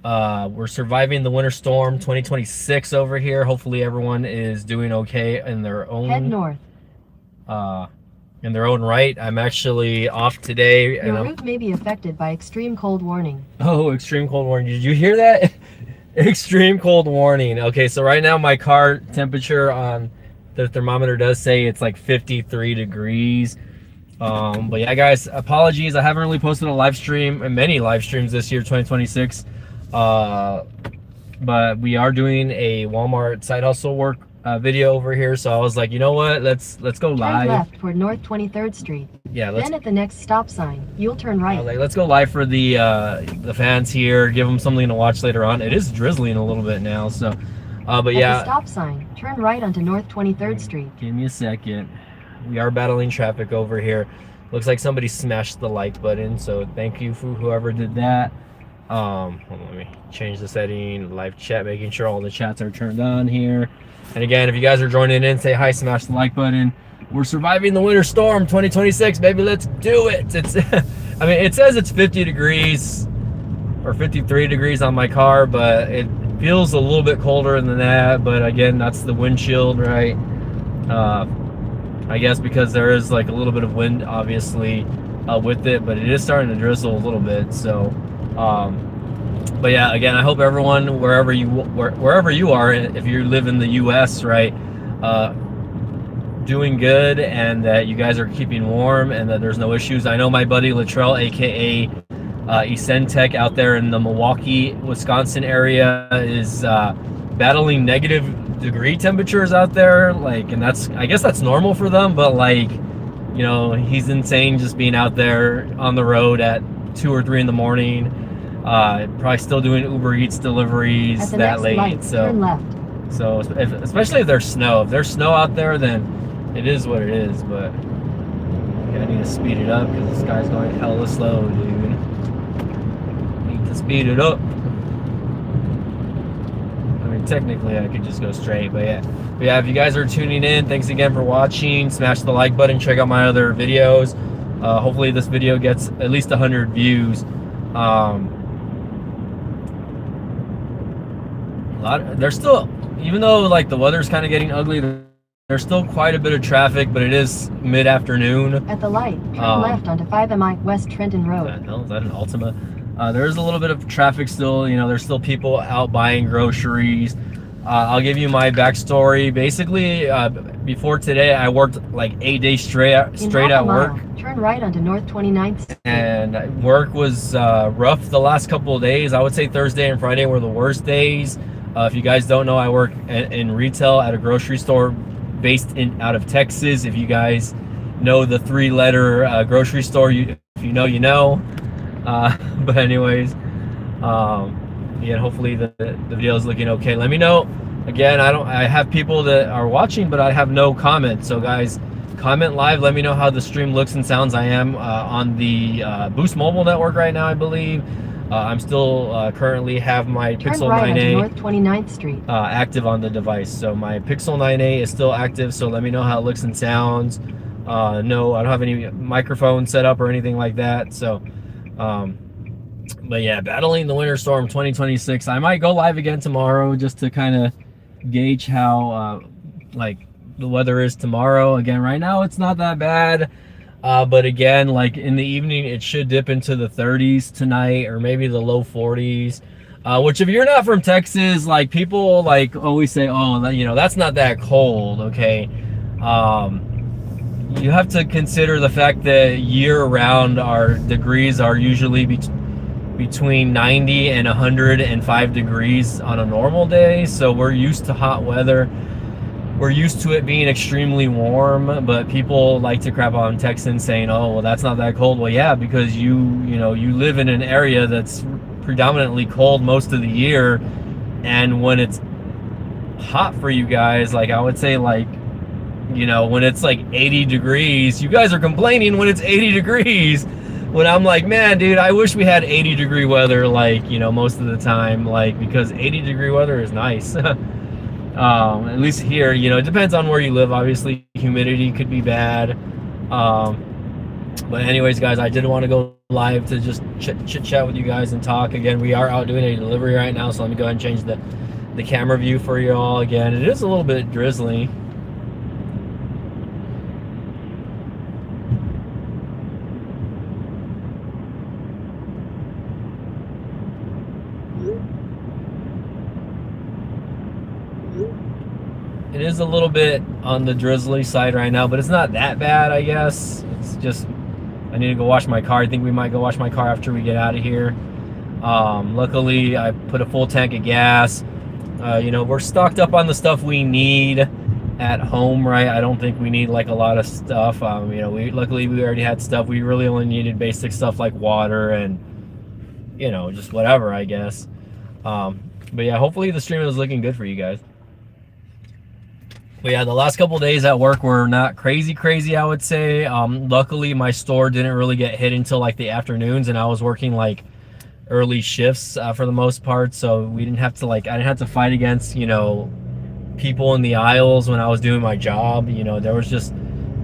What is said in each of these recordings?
We're surviving the winter storm 2026 over here. Hopefully everyone is doing okay in their Head own north. uh in their own right. I'm actually off today and Your I'm route may be affected by extreme cold warning. oh, extreme cold warning. Did you hear that? Extreme cold warning. Okay, so right now my car temperature on the thermometer does say it's like 53 degrees. But yeah, guys, apologies. I haven't really posted a live stream and many live streams this year, 2026. But we are doing a Walmart side hustle work video over here. So I was like, you know what? Let's go Turn live. left for North 23rd Street. Yeah, Then at the next stop sign, you'll turn right. like, let's go live for the fans here. Give them something to watch later on. It is drizzling a little bit now, so. But yeah. At the stop sign, turn right onto North 23rd Street. Give me a second. We are battling traffic over here. Looks like somebody smashed the like button, so thank you for whoever did that. Hold on, let me change the setting. Live chat, making sure all the chats are turned on here. And again, if you guys are joining in, say hi, smash the like button. We're surviving the winter storm 2026, baby. Let's do it. It's I mean, it says it's 50 degrees or 53 degrees on my car, but it feels a little bit colder than that. But again, that's the windshield, right? I guess because there is like a little bit of wind, obviously, with it, but it is starting to drizzle a little bit. So, but yeah, again, I hope everyone, wherever you are, if you live in the U.S., right, doing good, and that you guys are keeping warm, and that there's no issues. I know my buddy Latrell, aka Tech, out there in the Milwaukee, Wisconsin area, is battling negative degree temperatures out there, like, and I guess that's normal for them, but like, you know, he's insane just being out there on the road at 2 or 3 in the morning, probably still doing Uber Eats deliveries that late. Light, so turn left. So especially if there's snow out there, then it is what it is. But yeah, I need to speed it up because this guy's going hella slow, dude. Need to speed it up. Technically I could just go straight, but yeah, if you guys are tuning in, thanks again for watching. Smash the like button, check out my other videos. Hopefully this video gets at least 100 views. There's still, even though like the weather's kind of getting ugly, there's still quite a bit of traffic, but it is mid-afternoon. At the light, turn left onto 5MI West Trenton Road. What the hell, is that an Ultima? There is a little bit of traffic still. You know, there's still people out buying groceries. I'll give you my backstory. Basically, before today, I worked like 8 days straight at work. Turn right onto North 29th Street. And work was rough the last couple of days. I would say Thursday and Friday were the worst days. If you guys don't know, I work in retail at a grocery store based out of Texas. If you guys know the 3-letter grocery store, if you know, you know. But anyways, yeah, hopefully the video is looking okay. Let me know. Again, I have people that are watching, but I have no comments. So guys, comment live. Let me know how the stream looks and sounds. I am on the Boost Mobile network right now, I believe. I'm still currently have my Pixel 9a North 29th Street active on the device. So my Pixel 9a is still active. So let me know how it looks and sounds. No, I don't have any microphone set up or anything like that. So, but yeah, battling the winter storm 2026. I might go live again tomorrow just to kind of gauge how like the weather is tomorrow. Again, right now it's not that bad. But again, like in the evening, it should dip into the 30s tonight, or maybe the low 40s. Which, if you're not from Texas, like people like always say, oh, you know, that's not that cold. Okay, you have to consider the fact that year-round our degrees are usually between 90 and 105 degrees on a normal day. So we're used to hot weather. We're used to it being extremely warm, but people like to crap on Texans saying, oh, well, that's not that cold. Well, yeah, because you live in an area that's predominantly cold most of the year. And when it's hot for you guys, like I would say, like, you know, when it's like 80 degrees, you guys are complaining when it's 80 degrees. When I'm like, man, dude, I wish we had 80-degree weather, like, you know, most of the time, like, because 80-degree weather is nice. At least here, you know, it depends on where you live. Obviously, humidity could be bad. But anyways, guys, I did want to go live to just chit chat with you guys and talk. Again, we are out doing a delivery right now, so let me go ahead and change the camera view for you all. Again, it is a little bit drizzly. It is a little bit on the drizzly side right now, but it's not that bad, I guess. It's just, I need to go wash my car. I think we might go wash my car after we get out of here. Luckily, I put a full tank of gas. You know, we're stocked up on the stuff we need at home, right? I don't think we need like a lot of stuff. You know, luckily we already had stuff. We really only needed basic stuff like water and, you know, just whatever, I guess. But yeah, hopefully the stream is looking good for you guys. But yeah, the last couple days at work were not crazy, I would say. Luckily, my store didn't really get hit until like the afternoons, and I was working like early shifts for the most part, so we didn't have to I didn't have to fight against, you know, people in the aisles when I was doing my job. You know, there was just,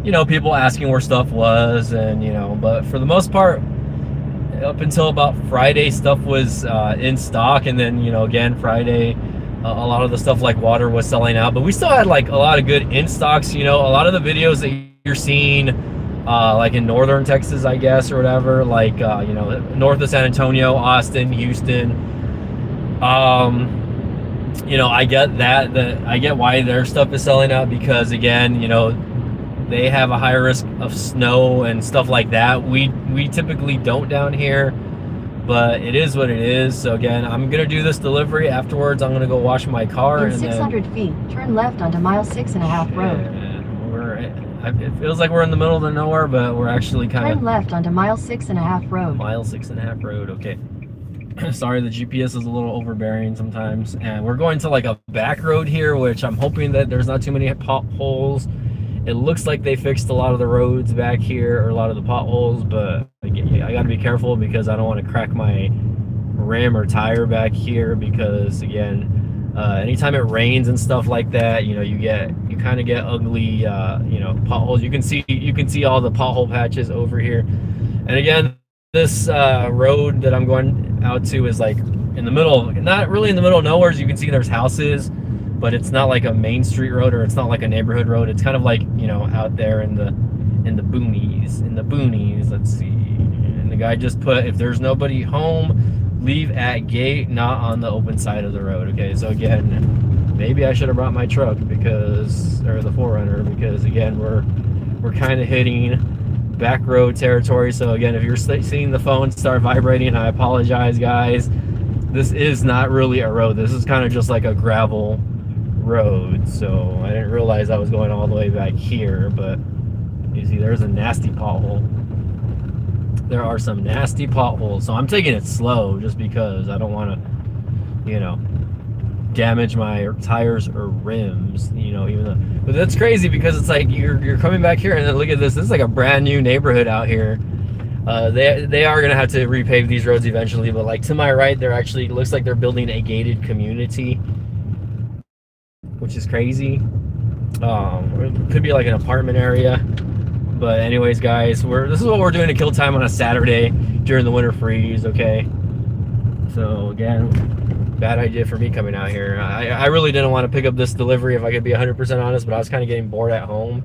you know, people asking where stuff was, and you know, but for the most part, up until about Friday, stuff was in stock, and then, you know, again Friday, a lot of the stuff like water was selling out, but we still had like a lot of good in stocks. You know, a lot of the videos that you're seeing like in northern Texas, I guess, or whatever, like you know, north of San Antonio, Austin, Houston, you know, I get that I get why their stuff is selling out, because again, you know, they have a higher risk of snow and stuff like that. We typically don't down here, but it is what it is. So again, I'm gonna do this delivery. Afterwards, I'm gonna go wash my car. In 600 feet, turn left onto mile 6.5 road. It feels like we're in the middle of the nowhere, but we're actually kind of... Turn left onto mile 6.5 road. Mile 6.5 road, okay. Sorry, the GPS is a little overbearing sometimes. And we're going to like a back road here, which I'm hoping that there's not too many potholes. It looks like they fixed a lot of the roads back here, or a lot of the potholes, but I gotta be careful because I don't want to crack my rim or tire back here, because again, anytime it rains and stuff like that, you know, you kind of get ugly, you know, potholes. You can see all the pothole patches over here. And again, this road that I'm going out to is like in the middle, not really in the middle of nowhere. As you can see, there's houses, but it's not like a main street road, or it's not like a neighborhood road. It's kind of like, you know, out there in the boonies. Let's see. And the guy just put, if there's nobody home, leave at gate, not on the open side of the road. Okay, so again, maybe I should have brought my truck, because, or the 4Runner, because again, we're kind of hitting back road territory. So again, if you're seeing the phone start vibrating, I apologize, guys. This is not really a road. This is kind of just like a gravel road. So I didn't realize I was going all the way back here, but you see there's a nasty pothole. There are some nasty potholes, so I'm taking it slow just because I don't want to, you know, damage my tires or rims, you know, even though, but that's crazy because it's like you're coming back here and then look at this. This is like a brand new neighborhood out here. They are gonna have to repave these roads eventually, but like to my right, they're actually, looks like they're building a gated community, which is crazy. It could be like an apartment area. But anyways, guys, this is what we're doing to kill time on a Saturday during the winter freeze, okay? So again, bad idea for me coming out here. I really didn't want to pick up this delivery, if I could be 100% honest, but I was kind of getting bored at home.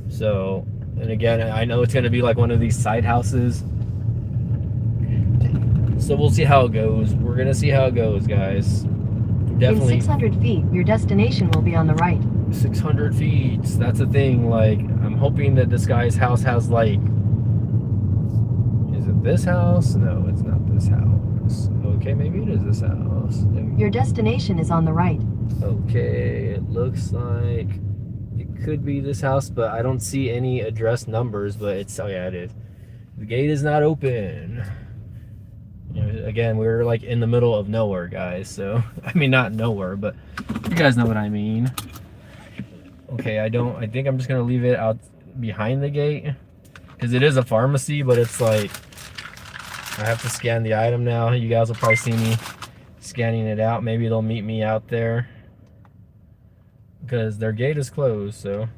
So, and again, I know it's going to be like one of these side houses. So we'll see how it goes. We're going to see how it goes, guys. Definitely. In 600 feet, your destination will be on the right. 600 feet, that's the thing. Like, I'm hoping that this guy's house has like, is it this house? No, it's not this house. Okay, maybe it is this house. Your destination is on the right. Okay, it looks like it could be this house, but I don't see any address numbers, but it's, oh yeah, it is. The gate is not open. You know, again, we're like in the middle of nowhere, guys, so I mean, not nowhere, but you guys know what I mean. Okay, I think I'm just gonna leave it out behind the gate, because it is a pharmacy, but it's like I have to scan the item now. You guys will probably see me scanning it out. Maybe they'll meet me out there because their gate is closed. So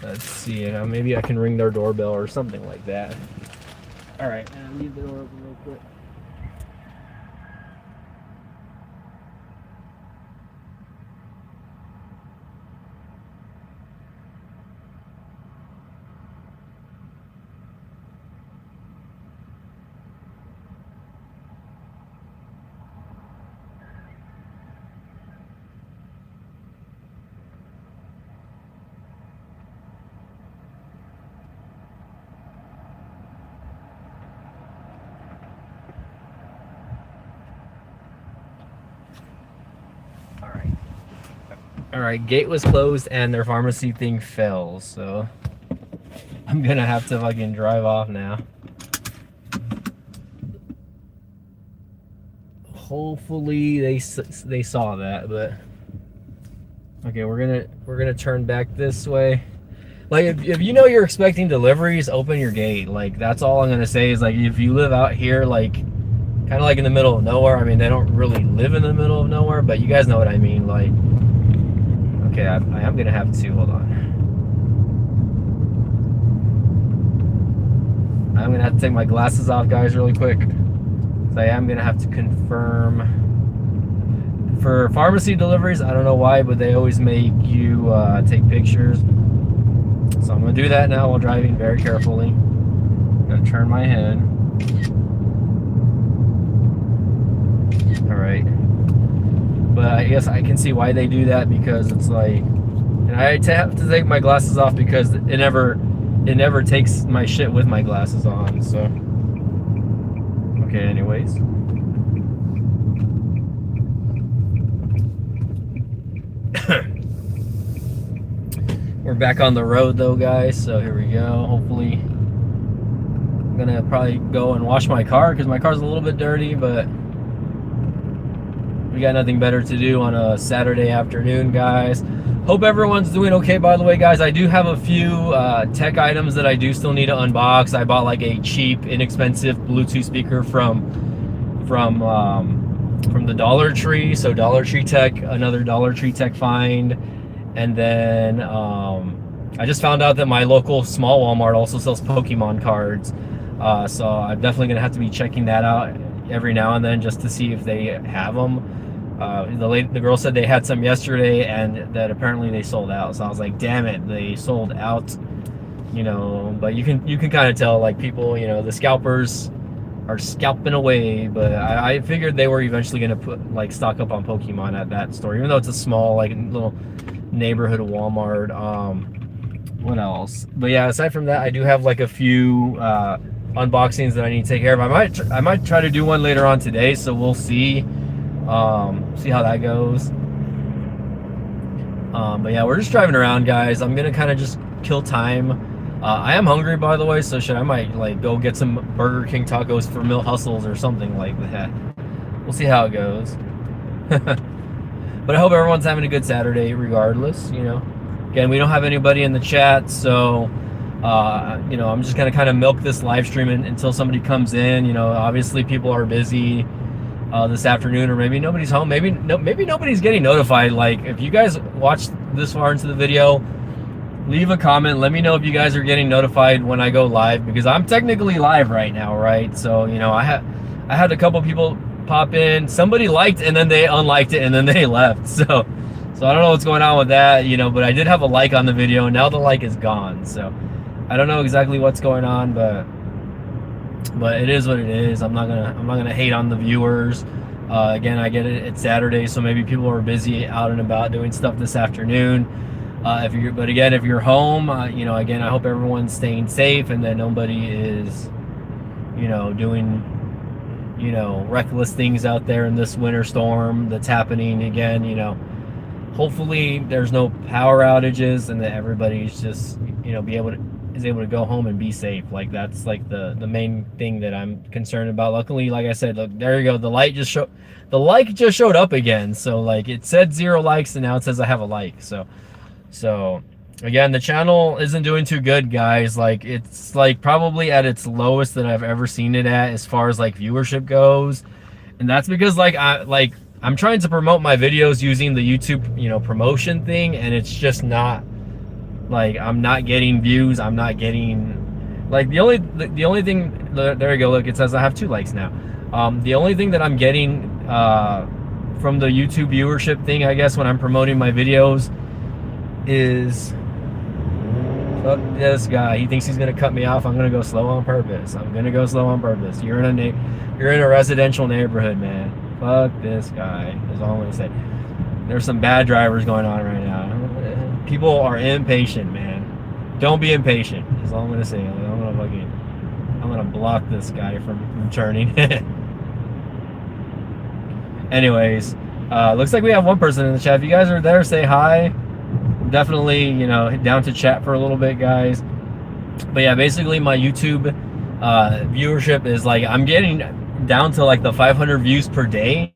let's see, maybe I can ring their doorbell or something like that. All right, leave the door open real quick. All right, gate was closed and their pharmacy thing fell, so I'm gonna have to fucking drive off now. Hopefully they saw that, but okay, we're gonna turn back this way. Like if you know you're expecting deliveries, open your gate. Like that's all I'm gonna say is like if you live out here, like kind of like in the middle of nowhere. I mean, they don't really live in the middle of nowhere, but you guys know what I mean. Like. Okay, I am gonna have to, hold on. I'm gonna have to take my glasses off, guys, really quick. So I am gonna have to confirm. For pharmacy deliveries, I don't know why, but they always make you take pictures. So I'm gonna do that now while driving very carefully. I'm gonna turn my head. All right. But I guess I can see why they do that because it's like, and I have to take my glasses off because it never takes my shit with my glasses on. So, okay. Anyways, we're back on the road though, guys. So here we go. Hopefully, I'm gonna probably go and wash my car because my car's a little bit dirty, but. We got nothing better to do on a Saturday afternoon, guys. Hope everyone's doing okay, by the way, guys. I do have a few tech items that I do still need to unbox. I bought like a cheap, inexpensive Bluetooth speaker from the Dollar Tree. So Dollar Tree Tech, another Dollar Tree Tech find. And then I just found out that my local small Walmart also sells Pokemon cards. So I'm definitely going to have to be checking that out every now and then just to see if they have them. The girl said they had some yesterday and that apparently they sold out. So I was like, damn it, they sold out, you know. But you can kind of tell, like, people, you know, the scalpers are scalping away. But I figured they were eventually going to put like stock up on Pokemon at that store, even though it's a small like little neighborhood Walmart. What else? But yeah, aside from that, I do have like a few unboxings that I need to take care of. I might try to do one later on today, so we'll see. See how that goes. But yeah, we're just driving around, guys. I'm gonna kind of just kill time. I am hungry, by the way, so I might like go get some Burger King tacos for Mill Hustles or something like that. We'll see how it goes. But I hope everyone's having a good Saturday regardless, you know. Again, we don't have anybody in the chat, so you know, I'm just gonna kind of milk this live stream until somebody comes in. You know, obviously people are busy this afternoon, or maybe nobody's home. Maybe nobody's getting notified. Like, if you guys watched this far into the video, leave a comment. Let me know if you guys are getting notified when I go live, because I'm technically live right now, right? So, you know, I had a couple people pop in. Somebody liked and then they unliked it and then they left. So I don't know what's going on with that, you know, but I did have a like on the video and now the like is gone. So I don't know exactly what's going on, but it is what it is. I'm not gonna hate on the viewers. Again, I get it. It's Saturday, so maybe people are busy out and about doing stuff this afternoon. But again, if you're home, you know, again, I hope everyone's staying safe and that nobody is, you know, doing, you know, reckless things out there in this winter storm that's happening again. You know, hopefully there's no power outages and that everybody's just, you know, is able to go home and be safe. Like, that's like the main thing that I'm concerned about. Luckily, like I said, look, there you go. The like just showed up again. So like, it said 0 likes and now it says I have a like. So again, the channel isn't doing too good, guys. Like, it's like probably at its lowest that I've ever seen it at as far as like viewership goes. And that's because I'm trying to promote my videos using the YouTube, you know, promotion thing, and it's just not, like, I'm not getting views. I'm not getting Like the only thing, there you go, look, it says I have 2 likes now. The only thing that I'm getting from the YouTube viewership thing, I guess, when I'm promoting my videos is, fuck this guy. He thinks he's gonna cut me off. I'm gonna go slow on purpose. I'm gonna go slow on purpose. You're in a residential neighborhood, man. Fuck this guy. Is all I'm gonna say. There's some bad drivers going on right now. People are impatient, man. Don't be impatient. Is all I'm gonna say. I'm gonna block this guy from turning. Anyways, looks like we have 1 person in the chat. If you guys are there, say hi. Definitely, you know, down to chat for a little bit, guys. But yeah, basically my YouTube viewership is like, I'm getting down to like the 500 views per day,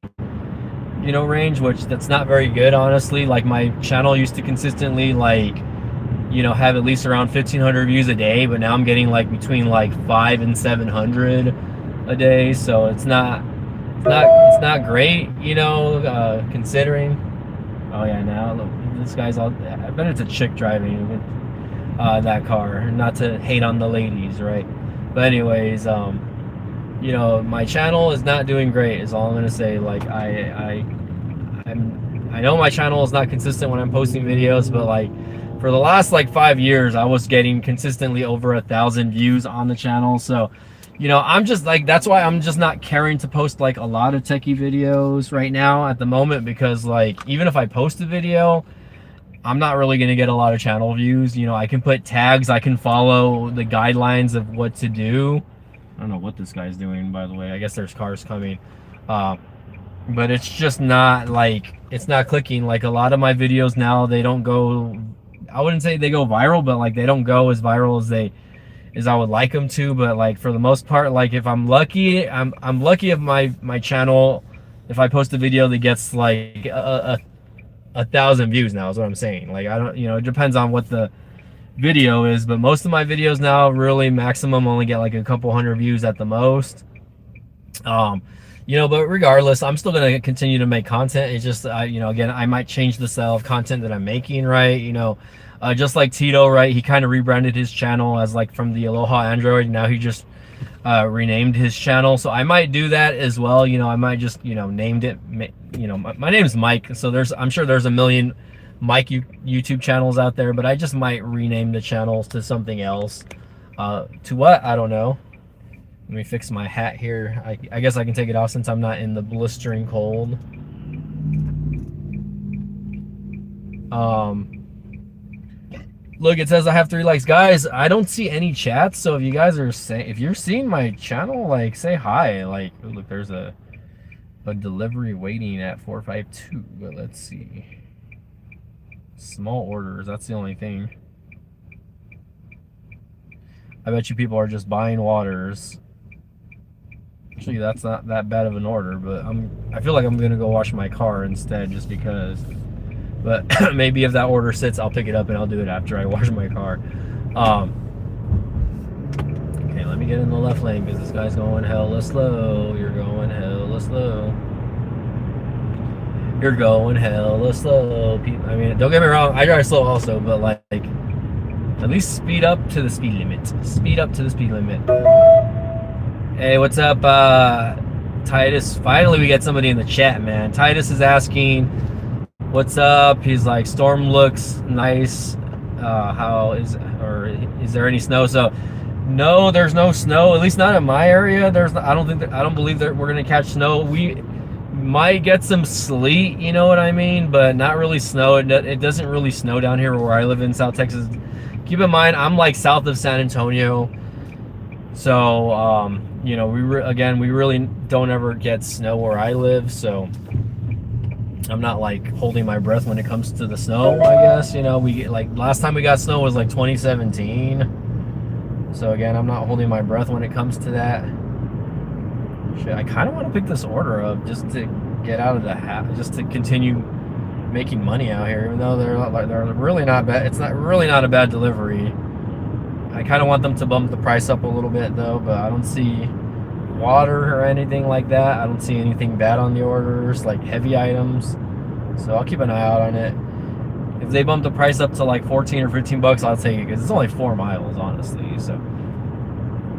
you know, range, which that's not very good, honestly. Like my channel used to consistently, like, you know, have at least around 1,500 views a day, but now I'm getting like between like 500 and 700 a day. So it's not great, you know, considering. Oh yeah, now look, this guy's all, I bet it's a chick driving that car. Not to hate on the ladies, right? But anyways, you know, my channel is not doing great, is all I'm gonna say. Like I know my channel is not consistent when I'm posting videos, but like for the last like 5 years, I was getting consistently over 1,000 views on the channel. So, you know, I'm just like, that's why I'm just not caring to post like a lot of techie videos right now at the moment, because like even if I post a video, I'm not really going to get a lot of channel views. You know, I can put tags, I can follow the guidelines of what to do. I don't know what this guy's doing, by the way. I guess there's cars coming. But it's just not like, it's not clicking. Like a lot of my videos now, they don't go, I wouldn't say they go viral, but like they don't go as viral as I would like them to. But like for the most part, like if I'm lucky, I'm lucky if my channel, if I post a video that gets like a 1,000 views now, is what I'm saying. Like I don't, you know, it depends on what the video is, but most of my videos now really maximum only get like a couple hundred views at the most. You know, but regardless, I'm still going to continue to make content. It's just, you know, again, I might change the style of content that I'm making, right? You know, just like Tito, right? He kind of rebranded his channel as like from the Aloha Android. Now he just renamed his channel. So I might do that as well. You know, I might just, you know, named it, you know, my name is Mike. So I'm sure there's a million Mike YouTube channels out there, but I just might rename the channels to something else. To what? I don't know. Let me fix my hat here. I guess I can take it off since I'm not in the blistering cold. Look, it says I have 3 likes. Guys, I don't see any chats, so if you guys are saying, if you're seeing my channel, like, say hi. Like, look, there's a delivery waiting at 452, but let's see. Small orders, that's the only thing. I bet you people are just buying waters. Actually, that's not that bad of an order, but I feel like I'm gonna go wash my car instead, just because. But maybe if that order sits, I'll pick it up and I'll do it after I wash my car. Okay, let me get in the left lane because this guy's going hella slow. You're going hella slow. You're going hella slow. I mean, don't get me wrong, I drive slow also, but like at least speed up to the speed limit. Speed up to the speed limit. Hey, what's up, Titus? Finally, we get somebody in the chat, man. Titus is asking, what's up? He's like, storm looks nice. Is there any snow? So, no, there's no snow. At least not in my area. I don't believe that we're gonna catch snow. We might get some sleet, you know what I mean, but not really snow. It doesn't really snow down here where I live in South Texas. Keep in mind, I'm like south of San Antonio, so you know, we really don't ever get snow where I live, so I'm not like holding my breath when it comes to the snow. I guess, you know, we get, like, last time we got snow was like 2017, so again, I'm not holding my breath when it comes to that. Shit, I kind of want to pick this order up just to get out of the hat, just to continue making money out here, even though they're really not bad. It's really not a bad delivery. I kind of want them to bump the price up a little bit though, but I don't see water or anything like that. I don't see anything bad on the orders, like heavy items. So I'll keep an eye out on it. If they bump the price up to like 14 or 15 bucks, I'll take it, because it's only 4 miles, honestly. So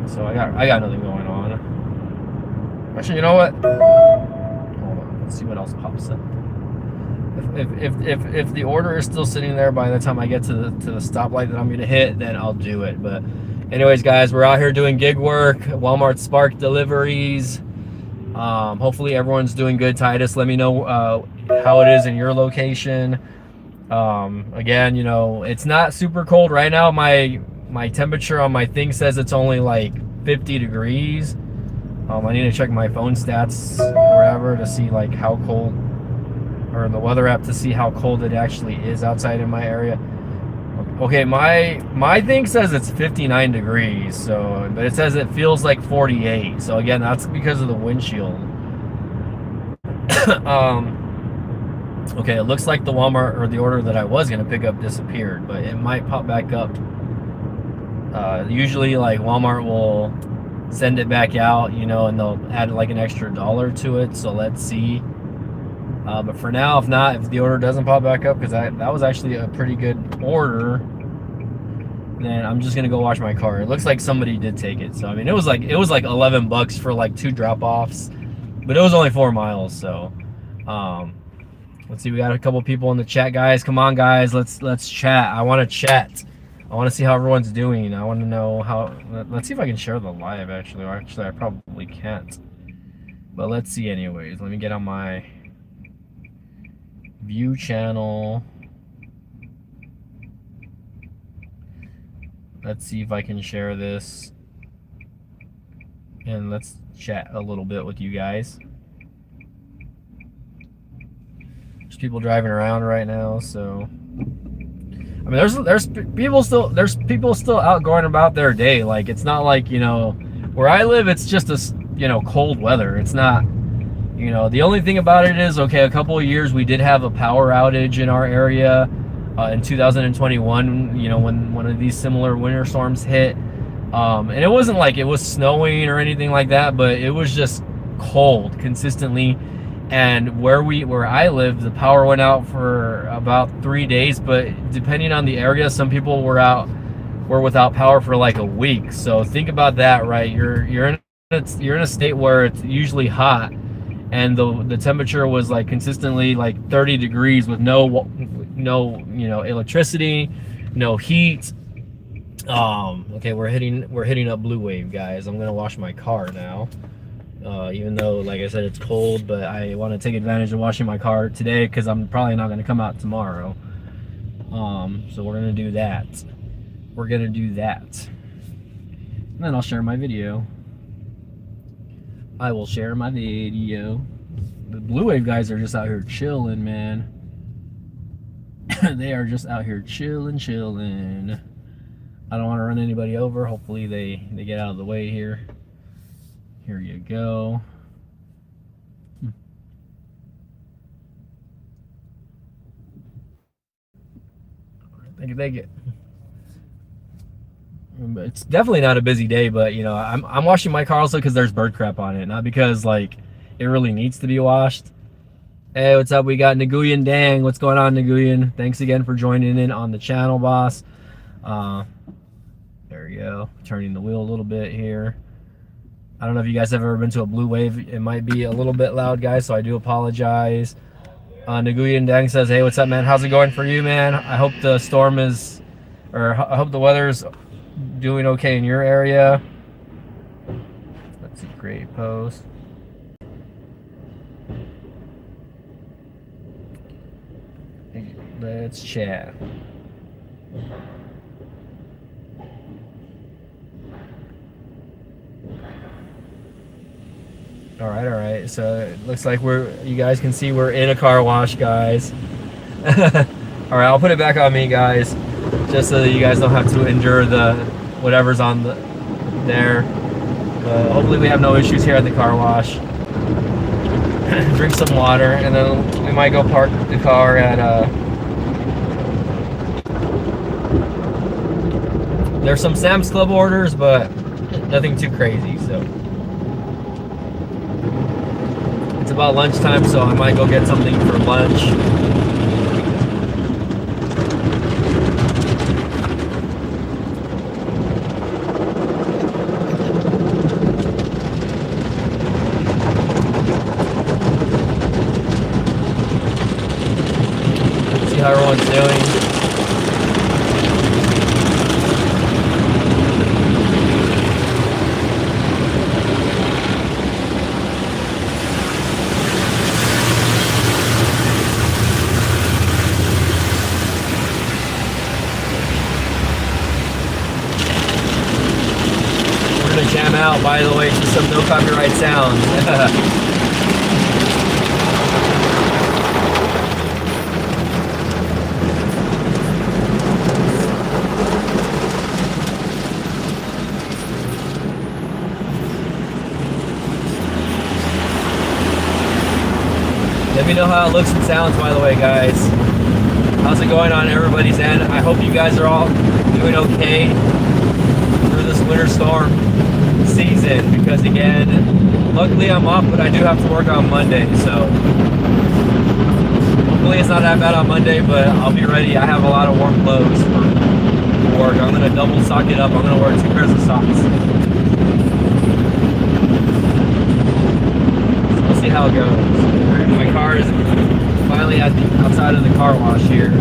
So I got nothing going on. Actually, you know what? Hold on. Let's see what else pops up. If the order is still sitting there by the time I get to the stoplight that I'm gonna hit, then I'll do it. But anyways, guys, we're out here doing gig work, Walmart Spark deliveries. Hopefully everyone's doing good. Titus, let me know how it is in your location. Again, you know, it's not super cold right now. My temperature on my thing says it's only like 50 degrees. I need to check my phone stats or whatever to see like how cold, or the weather app to see how cold it actually is outside in my area. Okay, my thing says it's 59 degrees, so, but it says it feels like 48. So again, that's because of the windshield. Okay, it looks like the Walmart, or the order that I was gonna pick up, disappeared, but it might pop back up. Usually, like, Walmart will send it back out, you know, and they'll add like an extra $1 to it. So let's see. But for now, if not, if the order doesn't pop back up, because that was actually a pretty good order, then I'm just gonna go wash my car. It looks like somebody did take it. So I mean, it was like $11 for like 2 drop-offs, but it was only 4 miles. So let's see, we got a couple people in the chat, guys. Come on, guys, let's chat. I want to chat. I want to see how everyone's doing. I want to know how. Let's see if I can share the live, actually. Or actually, I probably can't. But let's see anyways. Let me get on my view channel. Let's see if I can share this. And let's chat a little bit with you guys. There's people driving around right now, so I mean, there's people still out going about their day. Like, it's not like, you know, where I live, it's just you know, cold weather. It's not, you know, the only thing about it is, okay, a couple of years we did have a power outage in our area in 2021, you know, when one of these similar winter storms hit. And it wasn't like it was snowing or anything like that, but it was just cold consistently. And where I live, the power went out for about 3 days, but depending on the area, some people were without power for like a week. So think about that, right? You're in a state where it's usually hot, and the temperature was like consistently like 30 degrees with no you know, electricity, no heat. Okay, we're hitting up Blue Wave, guys. I'm gonna wash my car now. Even though, like I said, it's cold, but I want to take advantage of washing my car today because I'm probably not going to come out tomorrow. So we're going to do that. We're going to do that. And then I'll share my video. I will share my video. The Blue Wave guys are just out here chilling, man. They are just out here chilling. I don't want to run anybody over. Hopefully they get out of the way here. Here you go. Thank you. It's definitely not a busy day, but you know, I'm washing my car also because there's bird crap on it, not because like it really needs to be washed. Hey, what's up? We got Nguyen Dang. What's going on, Nguyen? Thanks again for joining in on the channel, boss. There we go. Turning the wheel a little bit here. I don't know if you guys have ever been to a Blue Wave. It might be a little bit loud, guys, so I do apologize. Nguyen Dang says, hey, what's up, man? How's it going for you, man? I hope the storm is, or I hope the weather's doing okay in your area. That's a great post. Let's chat. All right. So it looks like you guys can see we're in a car wash, guys. All right, I'll put it back on me, guys, just so that you guys don't have to endure the whatever's on there. But hopefully we have no issues here at the car wash. Drink some water, and then we might go park the car at there's some Sam's Club orders, but nothing too crazy, so. It's about lunchtime, so I might go get something for lunch. how everyone's doing. We're gonna jam out, by the way, to some no copyright sounds. Let me know how it looks and sounds, by the way, guys. How's it going on everybody's end? I hope you guys are all doing okay through this winter storm season, because again, luckily I'm off, but I do have to work on Monday, so hopefully it's not that bad on Monday, but I'll be ready. I have a lot of warm clothes for work. I'm gonna double sock it up. I'm gonna wear 2 pairs of socks. So we'll see how it goes. My car is finally at the outside of the car wash here.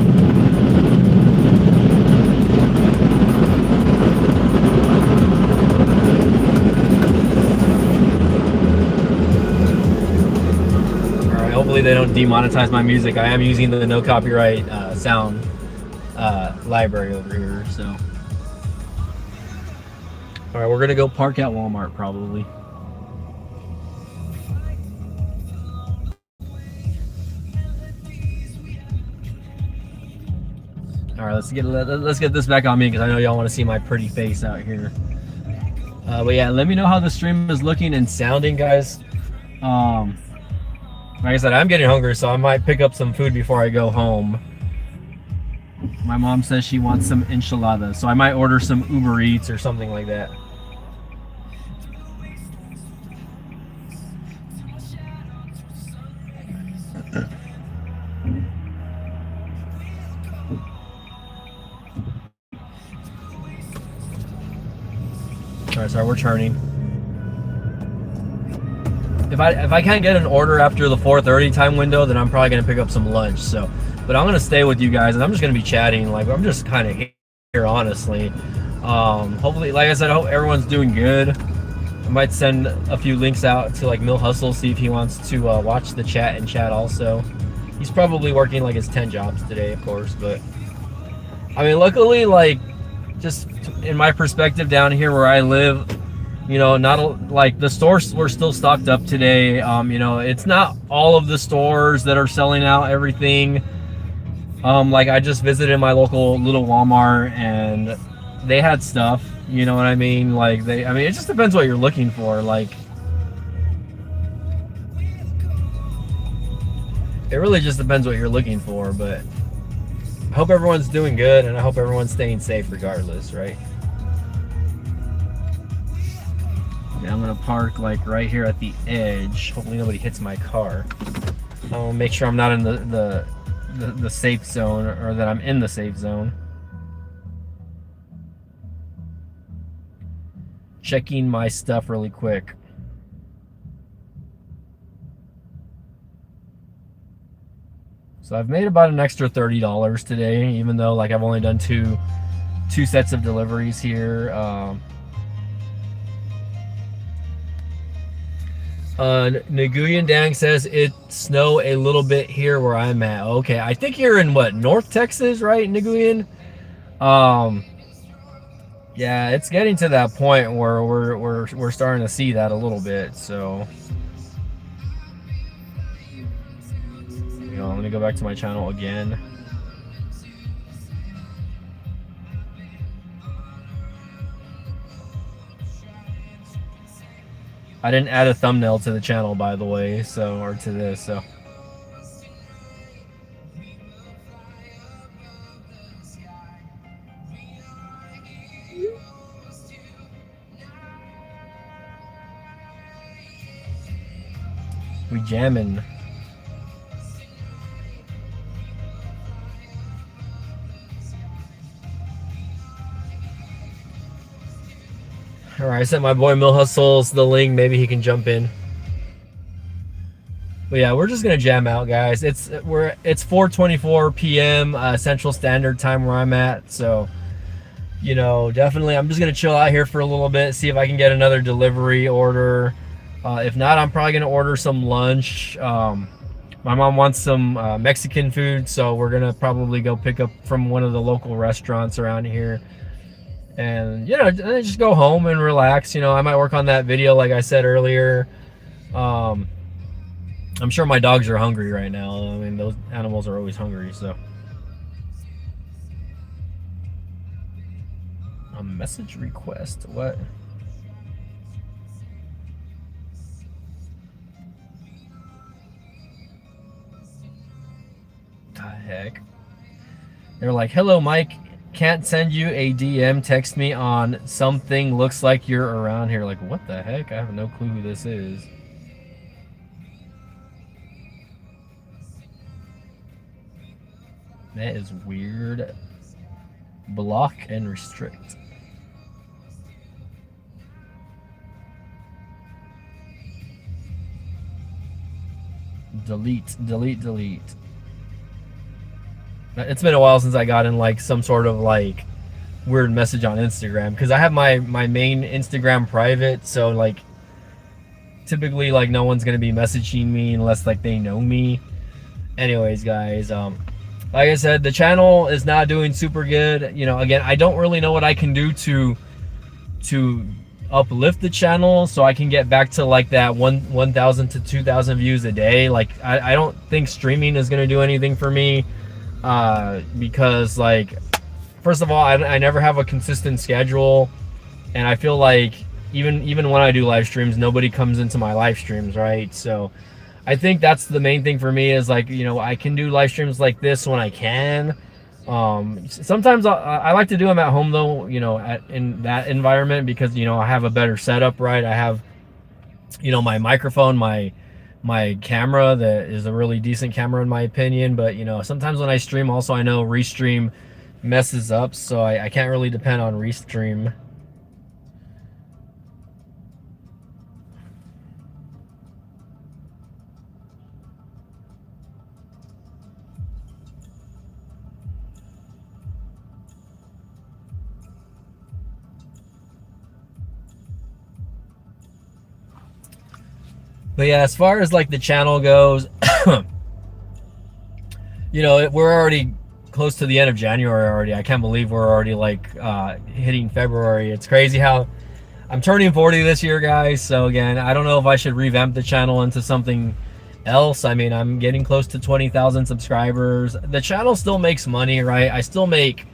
Alright, hopefully they don't demonetize my music. I am using the no copyright sound library over here, so. Alright, we're gonna go park at Walmart probably. All right, let's get this back on me, because I know y'all want to see my pretty face out here. But yeah, let me know how the stream is looking and sounding, guys. Like I said, I'm getting hungry, so I might pick up some food before I go home. My mom says she wants some enchiladas, so I might order some Uber Eats or something like that. Alright, sorry, we're turning. If I can't get an order after the 4:30 time window, then I'm probably gonna pick up some lunch. So, but I'm gonna stay with you guys, and I'm just gonna be chatting. Like, I'm just kind of here, honestly. Hopefully, like I said, I hope everyone's doing good. I might send a few links out to like Mill Hustle, see if he wants to watch the chat and chat also. He's probably working like his 10 jobs today, of course, but I mean, luckily, like, just in my perspective down here where I live, you know, like the stores were still stocked up today. You know, it's not all of the stores that are selling out everything. Like I just visited my local little Walmart and they had stuff, you know what I mean? Like I mean, it just depends what you're looking for. Like, it really just depends what you're looking for, but I hope everyone's doing good, and I hope everyone's staying safe regardless, right? Yeah, I'm gonna park like right here at the edge. Hopefully nobody hits my car. I'll make sure I'm not in the safe zone, or that I'm in the safe zone. Checking my stuff really quick. So I've made about an extra $30 today, even though like I've only done two sets of deliveries here. Nguyen Dang says it snow a little bit here where I'm at. Okay, I think you're in what, North Texas, right, Nguyen? Yeah, it's getting to that point where we're starting to see that a little bit. So, you know, let me go back to my channel again. I didn't add a thumbnail to the channel, by the way, so, or to this, so. We jamming. All right, I sent my boy Mill Hustles the link. Maybe he can jump in. But yeah, we're just gonna jam out, guys. It's 4:24 p.m. Central Standard Time where I'm at, so you know, definitely I'm just gonna chill out here for a little bit, see if I can get another delivery order. If not, I'm probably gonna order some lunch. My mom wants some Mexican food, so we're gonna probably go pick up from one of the local restaurants around here, and you know, just go home and relax. You know, I might work on that video like I said earlier. I'm sure my dogs are hungry right now. I mean, those animals are always hungry, so. A message request, what? The heck? They're like, hello, Mike. Can't send you a DM. Text me on something. Looks like you're around here. Like, what the heck? I have no clue who this is. That is weird. Block and restrict. Delete, delete, delete. It's been a while since I got in like some sort of like weird message on Instagram, because I have my main Instagram private, so like typically like no one's gonna be messaging me unless like they know me. Anyways, guys, like I said, the channel is not doing super good. You know, again, I don't really know what I can do to uplift the channel so I can get back to like that 1,000 to 2,000 views a day. Like I don't think streaming is gonna do anything for me, because like, first of all, I never have a consistent schedule, and I feel like even when I do live streams, nobody comes into my live streams, right? So I think that's the main thing for me, is like, you know, I can do live streams like this when I can. Sometimes I like to do them at home though, you know, in that environment, because, you know, I have a better setup, right? I have, you know, my microphone, my camera that is a really decent camera in my opinion. But, you know, sometimes when I stream also, I know Restream messes up, so I can't really depend on Restream. But yeah, as far as like the channel goes, you know, we're already close to the end of January already. I can't believe we're already like hitting February. It's crazy how I'm turning 40 this year, guys. So again, I don't know if I should revamp the channel into something else. I mean, I'm getting close to 20,000 subscribers. The channel still makes money, right? I still make,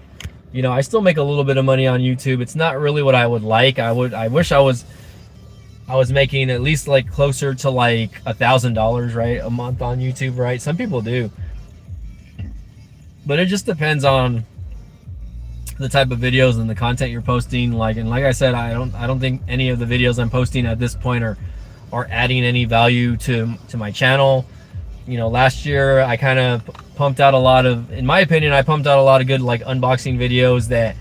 you know, I still make a little bit of money on YouTube. It's not really what I would like. I wish I was making at least like closer to like $1,000, right, a month on YouTube, right? Some people do, but it just depends on the type of videos and the content you're posting. Like, and like I said, I don't think any of the videos I'm posting at this point are adding any value to my channel. You know, last year I kind of pumped out a lot of, in my opinion, I pumped out a lot of good like unboxing videos that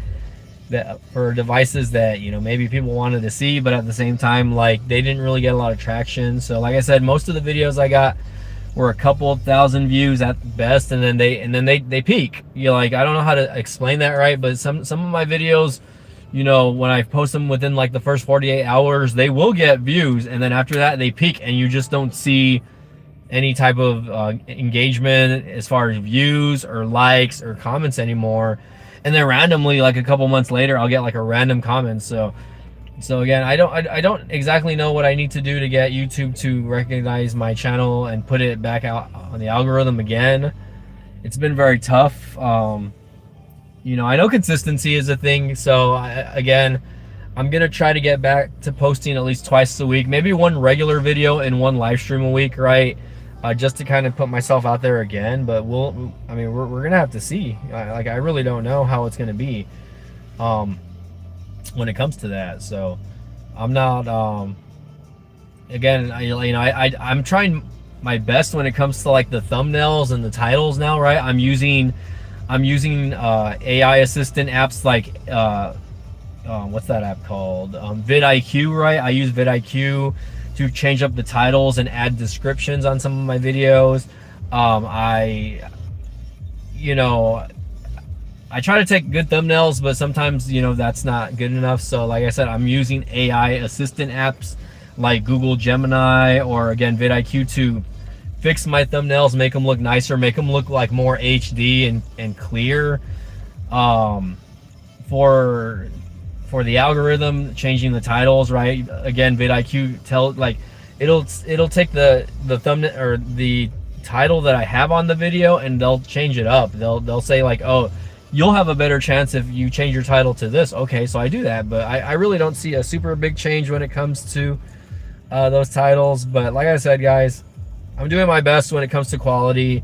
for devices that, you know, maybe people wanted to see, but at the same time, like, they didn't really get a lot of traction. So like I said, most of the videos I got were a couple thousand views at best, and then they peak. You know, like, I don't know how to explain that right, but some of my videos, you know, when I post them within like the first 48 hours, they will get views, and then after that they peak, and you just don't see any type of engagement as far as views or likes or comments anymore. And then randomly, like a couple months later, I'll get like a random comment. So again, I don't exactly know what I need to do to get YouTube to recognize my channel and put it back out on the algorithm again. It's been very tough. You know, I know consistency is a thing. So again, I'm gonna try to get back to posting at least twice a week, maybe one regular video and one live stream a week, right? Just to kind of put myself out there again. But I mean, we're gonna have to see. Like, I really don't know how it's gonna be when it comes to that. So I'm not again, I'm trying my best when it comes to like the thumbnails and the titles now, right? I'm using AI assistant apps like what's that app called? vidIQ, right? I use vidIQ to change up the titles and add descriptions on some of my videos. I try to take good thumbnails, but sometimes, that's not good enough. So like I said, I'm using AI assistant apps like Google Gemini or again vidIQ to fix my thumbnails, make them look nicer, make them look like more HD and clear. For the algorithm, changing the titles, right? Again, vidIQ it'll take the thumbnail or the title that I have on the video and they'll change it up. They'll say like, oh, you'll have a better chance if you change your title to this. Okay, so I do that, but I really don't see a super big change when it comes to those titles. But like I said, guys, I'm doing my best when it comes to quality.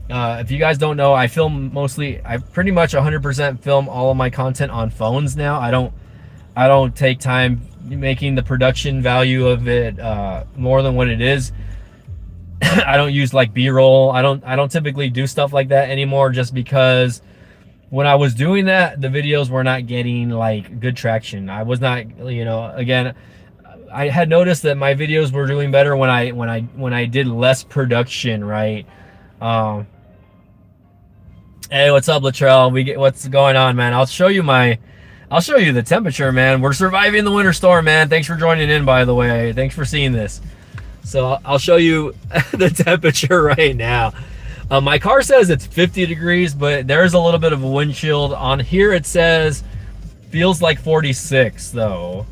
If you guys don't know, I pretty much 100% film all of my content on phones now. I don't take time making the production value of it more than what it is. I don't use like B-roll. I don't typically do stuff like that anymore, just because when I was doing that, the videos were not getting like good traction. I was not, again, I had noticed that my videos were doing better when I did less production, right? Hey, what's up, Latrell? What's going on, man? I'll show you the temperature, man. We're surviving the winter storm, man. Thanks for joining in, by the way. Thanks for seeing this. So I'll show you the temperature right now. My car says it's 50 degrees, but there's a little bit of a wind chill. On here it says feels like 46 though,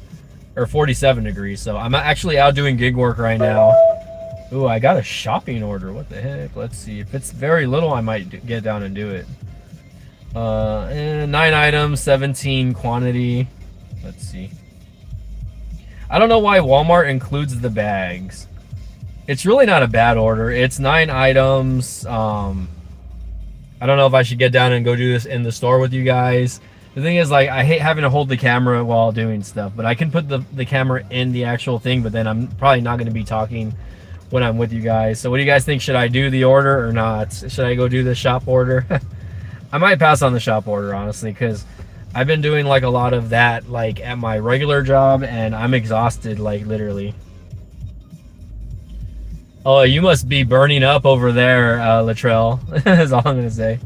or 47 degrees. So I'm actually out doing gig work right now. Ooh, I got a shopping order. What the heck? Let's see. If it's very little, I might get down and do it. 9 items, 17 quantity. Let's see. I don't know why Walmart includes the bags. It's really not a bad order. It's 9 items. I don't know if I should get down and go do this in the store with you guys. The thing is, like, I hate having to hold the camera while doing stuff, but I can put the camera in the actual thing, but then I'm probably not going to be talking when I'm with you guys. So what do you guys think? Should I do the order or not? Should I go do the shop order? I might pass on the shop order, honestly, because I've been doing like a lot of that like at my regular job and I'm exhausted, like literally. Oh, you must be burning up over there, Latrell. That's all I'm gonna say.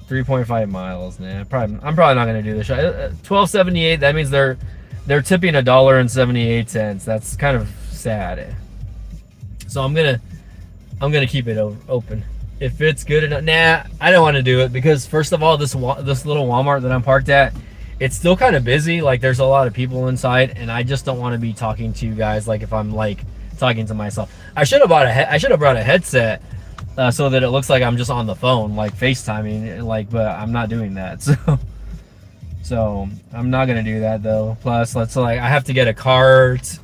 3.5 miles, man. I'm probably not gonna do this. $12.78. That means they're tipping $1.78. That's kind of sad. So I'm gonna keep it open. If it's good enough, nah, I don't want to do it because first of all, this little Walmart that I'm parked at, it's still kind of busy. Like there's a lot of people inside, and I just don't want to be talking to you guys like if I'm like talking to myself. I should have brought a headset so that it looks like I'm just on the phone, like FaceTiming, like, but I'm not doing that. So I'm not gonna do that though. Plus, I have to get a cart,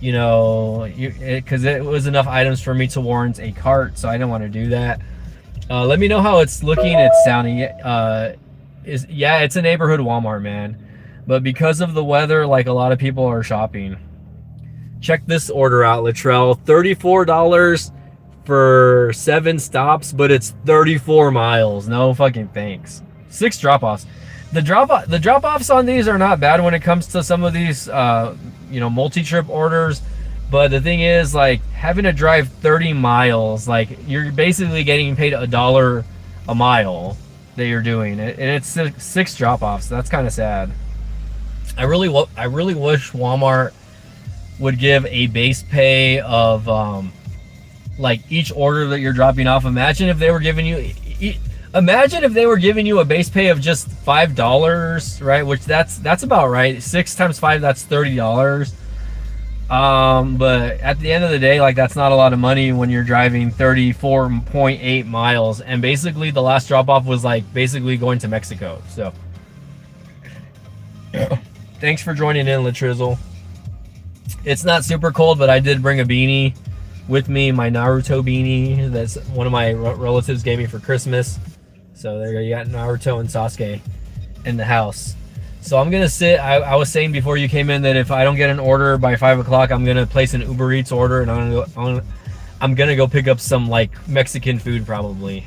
because it was enough items for me to warrant a cart, so I didn't want to do that. Let me know how it's looking. It's sounding. Yeah, it's a neighborhood Walmart, man. But because of the weather, like a lot of people are shopping. Check this order out, Latrell. $34 for 7 stops, but it's 34 miles. No fucking thanks. 6 drop-offs. The drop-offs on these are not bad when it comes to some of these, multi-trip orders. But the thing is, like, having to drive 30 miles, like, you're basically getting paid $1 a mile that you're doing, and it's 6 drop-offs. That's kind of sad. I really wish Walmart would give a base pay of like each order that you're dropping off. Imagine if they were giving you a base pay of just $5, right? Which that's about right. 6 times 5, that's $30. But at the end of the day, like, that's not a lot of money when you're driving 34.8 miles. And basically the last drop off was like basically going to Mexico. So thanks for joining in, Latrizzle. It's not super cold, but I did bring a beanie with me, my Naruto beanie that's one of my relatives gave me for Christmas. So there you got Naruto and Sasuke in the house. So I'm gonna sit. I was saying before you came in that if I don't get an order by 5 o'clock, I'm gonna place an Uber Eats order, and I'm gonna go pick up some like Mexican food probably.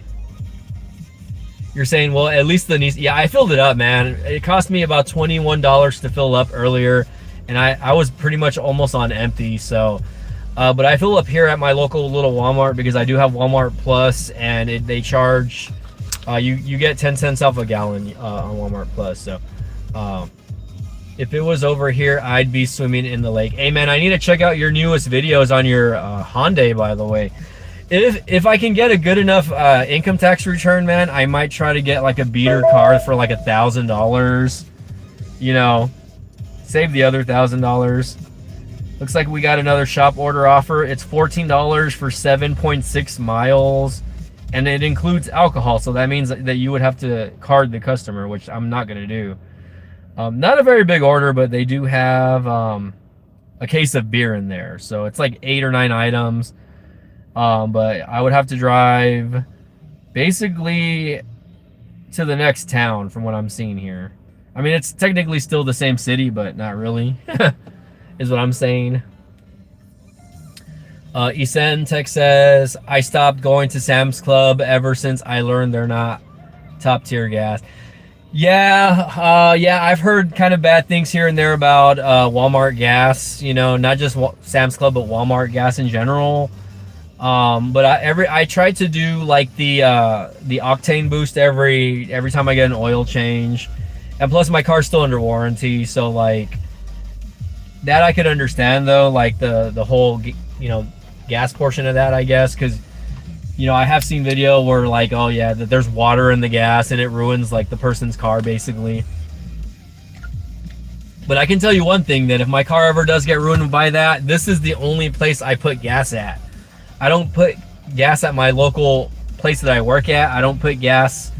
You're saying, well, at least the Nissan. Yeah, I filled it up, man. It cost me about $21 to fill up earlier, and I was pretty much almost on empty. So, but I fill up here at my local little Walmart because I do have Walmart Plus, and they charge you get 10 cents off a gallon on Walmart Plus. So, if it was over here, I'd be swimming in the lake. Hey man, I need to check out your newest videos on your Hyundai, by the way. If I can get a good enough income tax return, man, I might try to get like a beater car for like $1,000. You know, save the other $1,000. Looks like we got another shop order offer. It's $14 for 7.6 miles, and it includes alcohol. So that means that you would have to card the customer, which I'm not gonna do. Not a very big order, but they do have a case of beer in there. So it's like 8 or 9 items. But I would have to drive basically to the next town from what I'm seeing here. I mean, it's technically still the same city, but not really, is what I'm saying. Tech says, I stopped going to Sam's Club ever since I learned they're not top tier gas. Yeah, I've heard kind of bad things here and there about Walmart gas, you know, not just Sam's Club, but Walmart gas in general. But I try to do like the octane boost every time I get an oil change, and plus my car's still under warranty, so like that I could understand though, like the whole, you know, gas portion of that, I guess, because you know I have seen video where like, oh yeah, that there's water in the gas and it ruins like the person's car basically. But I can tell you one thing, that if my car ever does get ruined by that, this is the only place I put gas at. I don't put gas at my local place that I work at. I don't put gas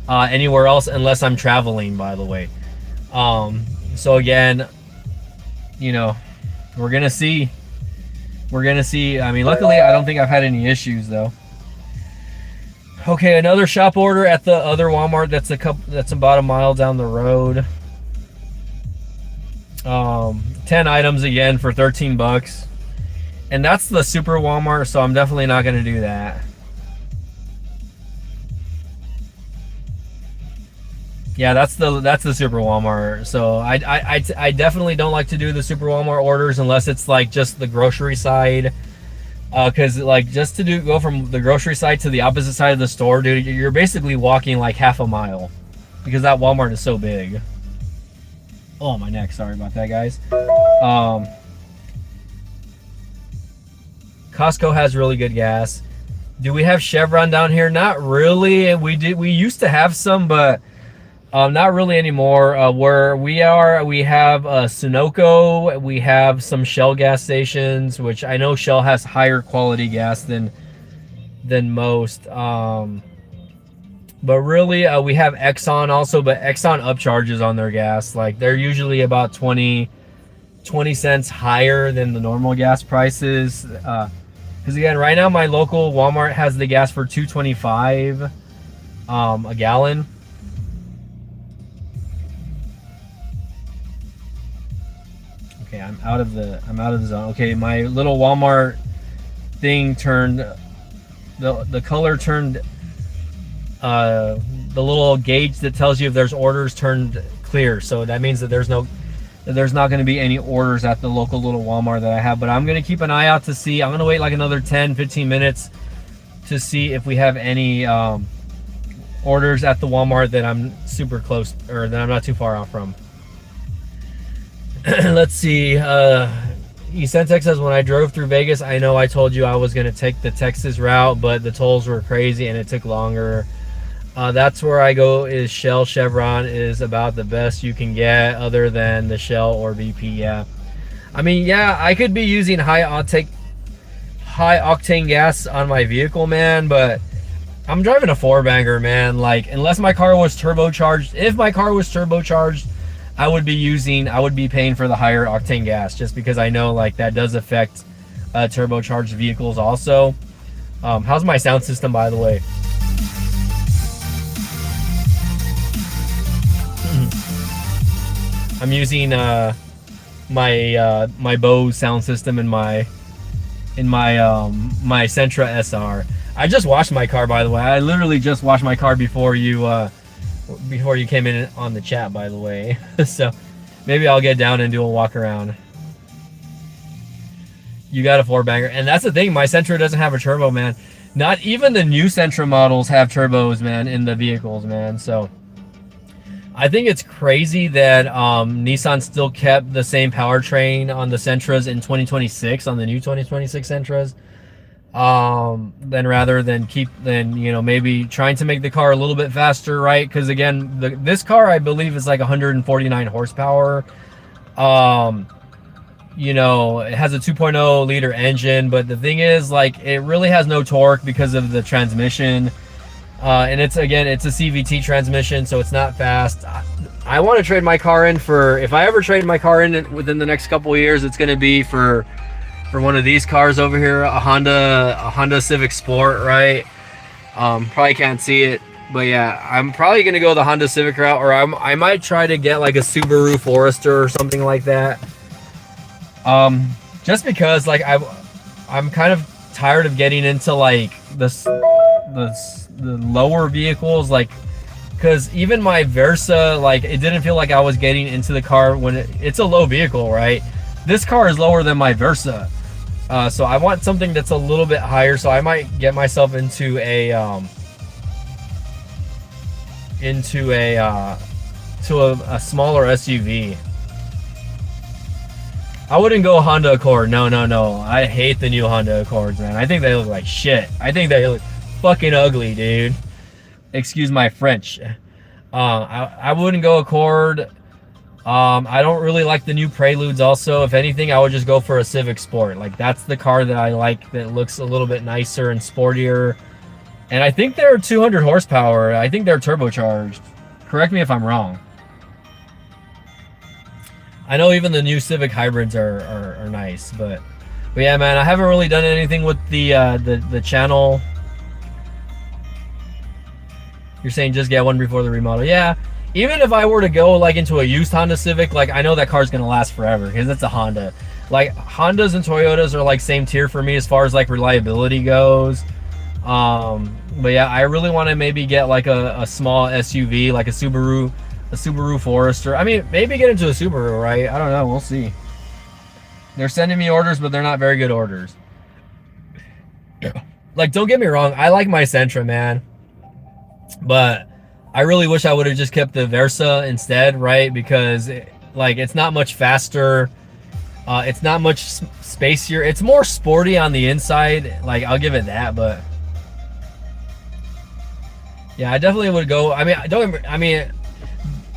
anywhere else unless I'm traveling, by the way. So again, you know, we're gonna see. I mean, luckily I don't think I've had any issues though. Okay, another shop order at the other Walmart that's about a mile down the road. 10 items again for 13 bucks. And that's the super Walmart, so I'm definitely not going to do that. Yeah, that's the super Walmart. So I definitely don't like to do the super Walmart orders unless it's like just the grocery side. Because like just to go from the grocery side to the opposite side of the store, dude, you're basically walking like half a mile because that Walmart is so big. Oh, my neck. Sorry about that, guys. Costco has really good gas. Do we have Chevron down here? Not really. We used to have some, but not really anymore. Where we are, we have Sunoco. We have some Shell gas stations, which I know Shell has higher quality gas than most. But really, we have Exxon also, but Exxon upcharges on their gas. Like they're usually about 20 cents higher than the normal gas prices. Because again, right now my local Walmart has the gas for $2.25 a gallon. Okay, I'm out of the zone. Okay, my little Walmart thing turned the color turned the little gauge that tells you if there's orders turned clear. So that means that there's not going to be any orders at the local little Walmart that I have, but I'm going to keep an eye out to see. I'm going to wait like another 10-15 minutes to see if we have any orders at the Walmart that I'm super close, or that I'm not too far off from. Let's see. Tech says, when I drove through Vegas, I know I told you I was going to take the Texas route, but the tolls were crazy and it took longer. That's where I go. Is Shell Chevron is about the best you can get other than the Shell or BP. Yeah, I mean, yeah, I could be using high octane gas on my vehicle, man, but I'm driving a 4-banger, man. Like, unless my car was turbocharged, if my car was turbocharged, I would be paying for the higher octane gas, just because I know like that does affect turbocharged vehicles also. How's my sound system, by the way? I'm using my Bose sound system in my Sentra SR. I just washed my car, by the way. I literally just washed my car before you came in on the chat, by the way. So Maybe I'll get down and do a walk around. You got a 4-banger. And that's the thing, my Sentra doesn't have a turbo, man. Not even the new Sentra models have turbos, man, in the vehicles, man. So I think it's crazy that Nissan still kept the same powertrain on the Sentras in 2026, on the new 2026 Sentras. Then rather than maybe trying to make the car a little bit faster, right? Because again, this car I believe is like 149 horsepower. It has a 2.0 liter engine, but the thing is, like, it really has no torque because of the transmission. And it's a CVT transmission, so it's not fast. I want to trade my car in for, if I ever trade my car in within the next couple of years, it's going to be for one of these cars over here, a Honda Civic Sport, right? Probably can't see it, but yeah, I'm probably going to go the Honda Civic route, or I might try to get like a Subaru Forester or something like that. Just because, like, I'm kind of tired of getting into like the lower vehicles, like, because even my Versa, like, it didn't feel like I was getting into the car when it's a low vehicle, right? This car is lower than my Versa, so I want something that's a little bit higher. So I might get myself into a smaller SUV. I wouldn't go Honda Accord. No. I hate the new Honda Accords, man. I think they look like shit. I think they look fucking ugly, dude. Excuse my French. I wouldn't go Accord. I don't really like the new Preludes also. If anything, I would just go for a Civic Sport. Like, that's the car that I like, that looks a little bit nicer and sportier. And I think they're 200 horsepower. I think they're turbocharged. Correct me if I'm wrong. I know even the new Civic hybrids are nice, but yeah, man, I haven't really done anything with the channel. You're saying just get one before the remodel. Yeah, even if I were to go like into a used Honda Civic, like, I know that car's gonna last forever because it's a Honda. Like, Hondas and Toyotas are like same tier for me as far as like reliability goes. But yeah, I really want to maybe get like a small SUV, like a Subaru Forester. I mean, maybe get into a Subaru, right? I don't know. We'll see. They're sending me orders, but they're not very good orders. Like, don't get me wrong, I like my Sentra, man, but I really wish I would have just kept the Versa instead, right? Because it's not much faster. It's not much spacier. It's more sporty on the inside. Like, I'll give it that, but yeah, I definitely would go.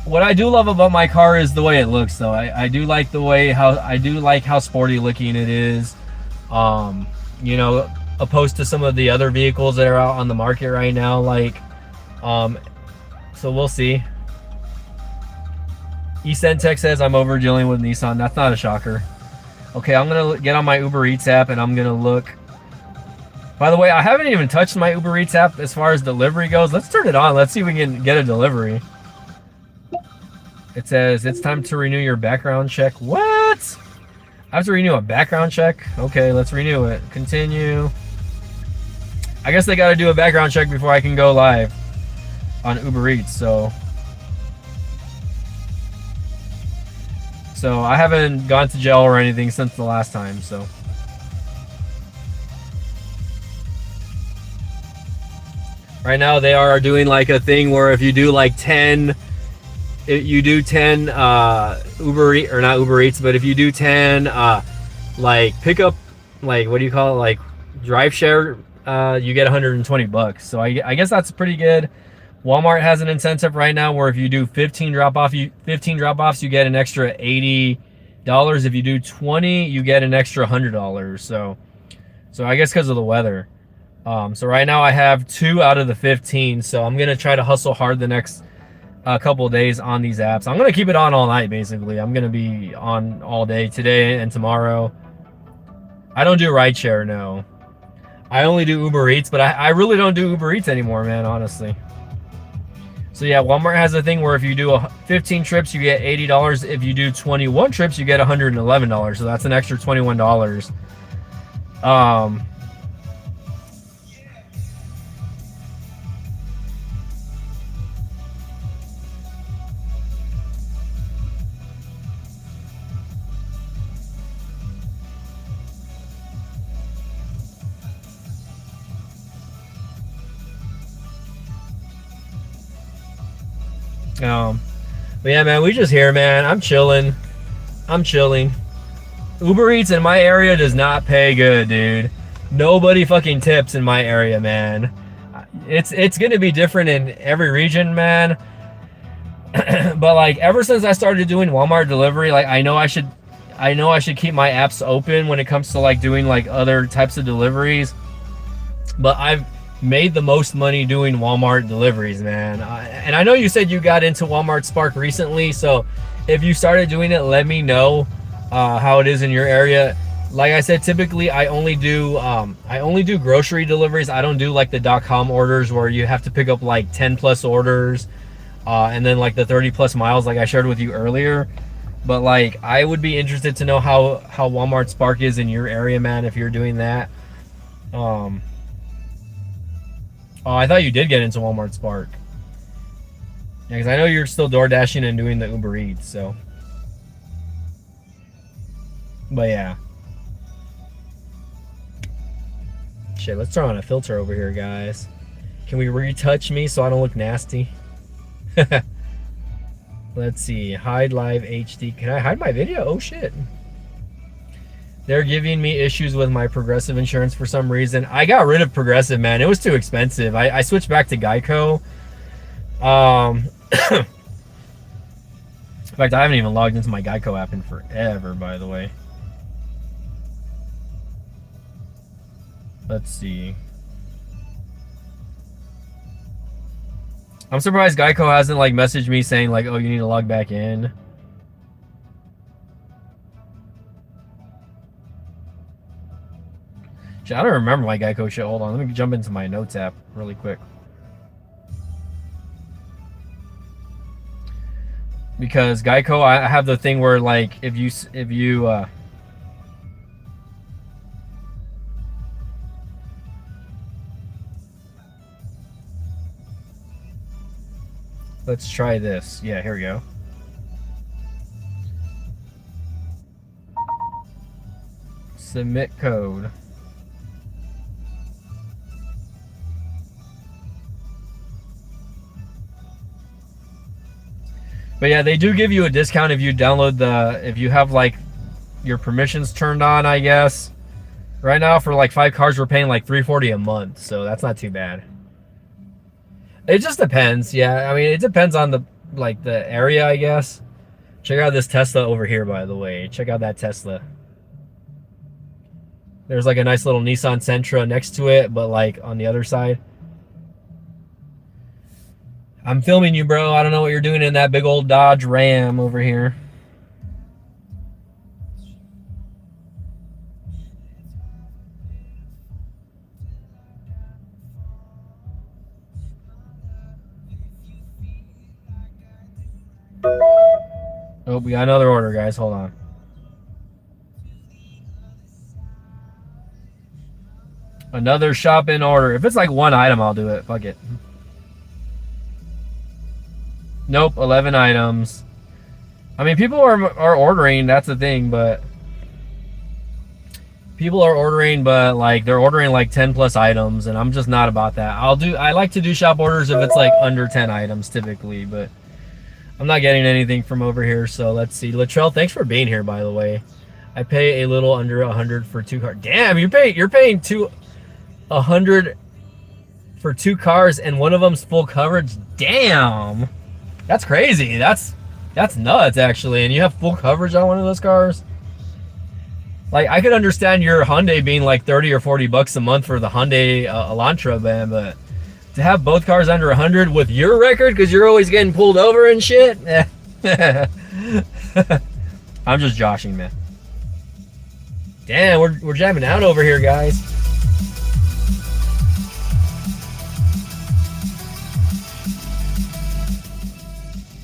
What I do love about my car is the way it looks, though. I do like how sporty looking it is. Opposed to some of the other vehicles that are out on the market right now. So we'll see. Tech says I'm over dealing with Nissan. That's not a shocker. Okay, I'm gonna get on my Uber Eats app and I'm gonna look. By the way, I haven't even touched my Uber Eats app as far as delivery goes. Let's turn it on. Let's see if we can get a delivery. It says it's time to renew your background check. What? I have to renew a background check? Okay, let's renew it. Continue. I guess they got to do a background check before I can go live on Uber Eats. So I haven't gone to jail or anything since the last time. So right now they are doing like a thing where if you do like 10 Uber Eats, or not Uber Eats, but if you do 10 like pickup, like, what do you call it, like drive share, you get $120. So I guess that's pretty good. Walmart has an incentive right now where if you do 15 drop-offs, you get an extra $80. If you do 20, you get an extra $100. So I guess because of the weather. So right now I have 2 out of the 15. So I'm gonna try to hustle hard the next couple of days on these apps. I'm gonna keep it on all night. Basically, I'm gonna be on all day today and tomorrow. I don't do rideshare, no. I only do Uber Eats, but I really don't do Uber Eats anymore, man, honestly. So yeah, Walmart has a thing where if you do 15 trips, you get $80. If you do 21 trips, you get $111. So that's an extra $21. But yeah, man, we just here, man. I'm chilling. I'm chilling. Uber Eats in my area does not pay good, dude. Nobody fucking tips in my area, man. It's gonna be different in every region, man. But like ever since I started doing Walmart delivery, like I know I should keep my apps open when it comes to like doing like other types of deliveries. But I've made the most money doing Walmart deliveries, man. And I know you said you got into Walmart Spark recently, so if you started doing it, let me know how it is in your area. Like I said, typically I only do grocery deliveries. I don't do like the .com orders where you have to pick up like 10 plus orders, and then like the 30 plus miles like I shared with you earlier. But like I would be interested to know how Walmart Spark is in your area, man, if you're doing that. Oh, I thought you did get into Walmart Spark. Yeah, because I know you're still door dashing and doing the Uber Eats, so. But yeah. Shit, let's turn on a filter over here, guys. Can we retouch me so I don't look nasty? Let's see. Hide live HD. Can I hide my video? Oh, shit. They're giving me issues with my Progressive insurance for some reason. I got rid of Progressive, man. It was too expensive. I switched back to Geico. In fact, I haven't even logged into my Geico app in forever, by the way. Let's see. I'm surprised Geico hasn't like messaged me saying like, oh, you need to log back in. Shit, I don't remember my Geico shit. Hold on, let me jump into my notes app really quick. Because Geico, I have the thing where like if you let's try this. Yeah, here we go. Submit code. But yeah, they do give you a discount if you download if you have like your permissions turned on, I guess. Right now for like 5 cars, we're paying like $340 a month, so that's not too bad. It just depends. Yeah, I mean, it depends on the area, I guess. Check out this Tesla over here, by the way. Check out that Tesla. There's like a nice little Nissan Sentra next to it, but like on the other side. I'm filming you, bro. I don't know what you're doing in that big old Dodge Ram over here. Oh, we got another order, guys. Hold on. Another shop in order. If it's like one item, I'll do it. Fuck it. Nope, 11 items. I mean, people are ordering. That's the thing, but people are ordering, but like they're ordering like 10 plus items, and I'm just not about that. I like to do shop orders if it's like under 10 items typically, but I'm not getting anything from over here. So let's see. Latrell, thanks for being here, by the way. I pay a little under 100 for 2 cars. Damn, you're paying 100 for 2 cars, and one of them's full coverage. Damn, that's crazy. That's nuts, actually. And you have full coverage on one of those cars. Like, I could understand your Hyundai being like 30 or 40 bucks a month for the Hyundai Elantra, man, but to have both cars under 100 with your record, because you're always getting pulled over and shit. I'm just joshing, man. Damn, we're jamming out over here, guys.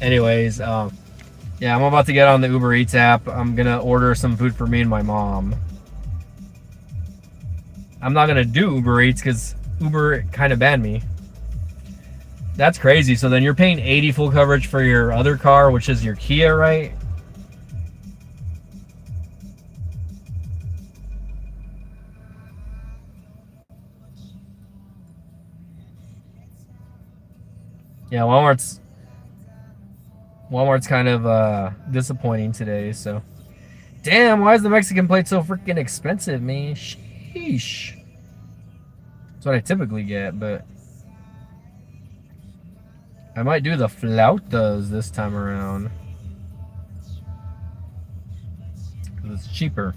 Anyways, yeah, I'm about to get on the Uber Eats app. I'm gonna order some food for me and my mom. I'm not gonna do Uber Eats because Uber kind of banned me. That's crazy. So then you're paying 80 full coverage for your other car, which is your Kia, right? Yeah, Walmart's Walmart's kind of disappointing today, so. Damn, why is the Mexican plate so freaking expensive, man? Sheesh. That's what I typically get, but I might do the flautas this time around. Because it's cheaper.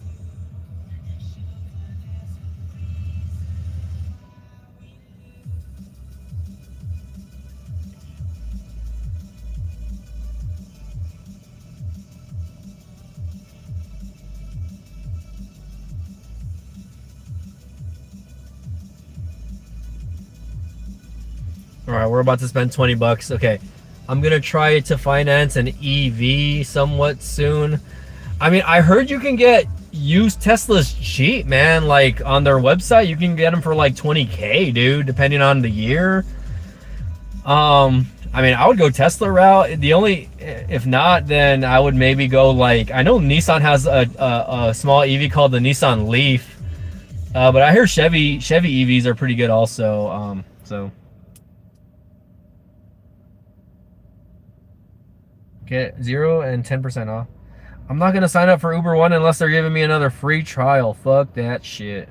All right, we're about to spend 20 bucks. Okay, I'm gonna try to finance an EV somewhat soon. I mean, I heard you can get used Teslas cheap, man. Like on their website, you can get them for like 20K, dude, depending on the year. I mean, I would go Tesla route. The only, if not, then I would maybe go like, I know Nissan has a small EV called the Nissan Leaf, but I hear Chevy EVs are pretty good also. So. Get 0 and 10% off. I'm not gonna sign up for Uber One unless they're giving me another free trial. Fuck that shit.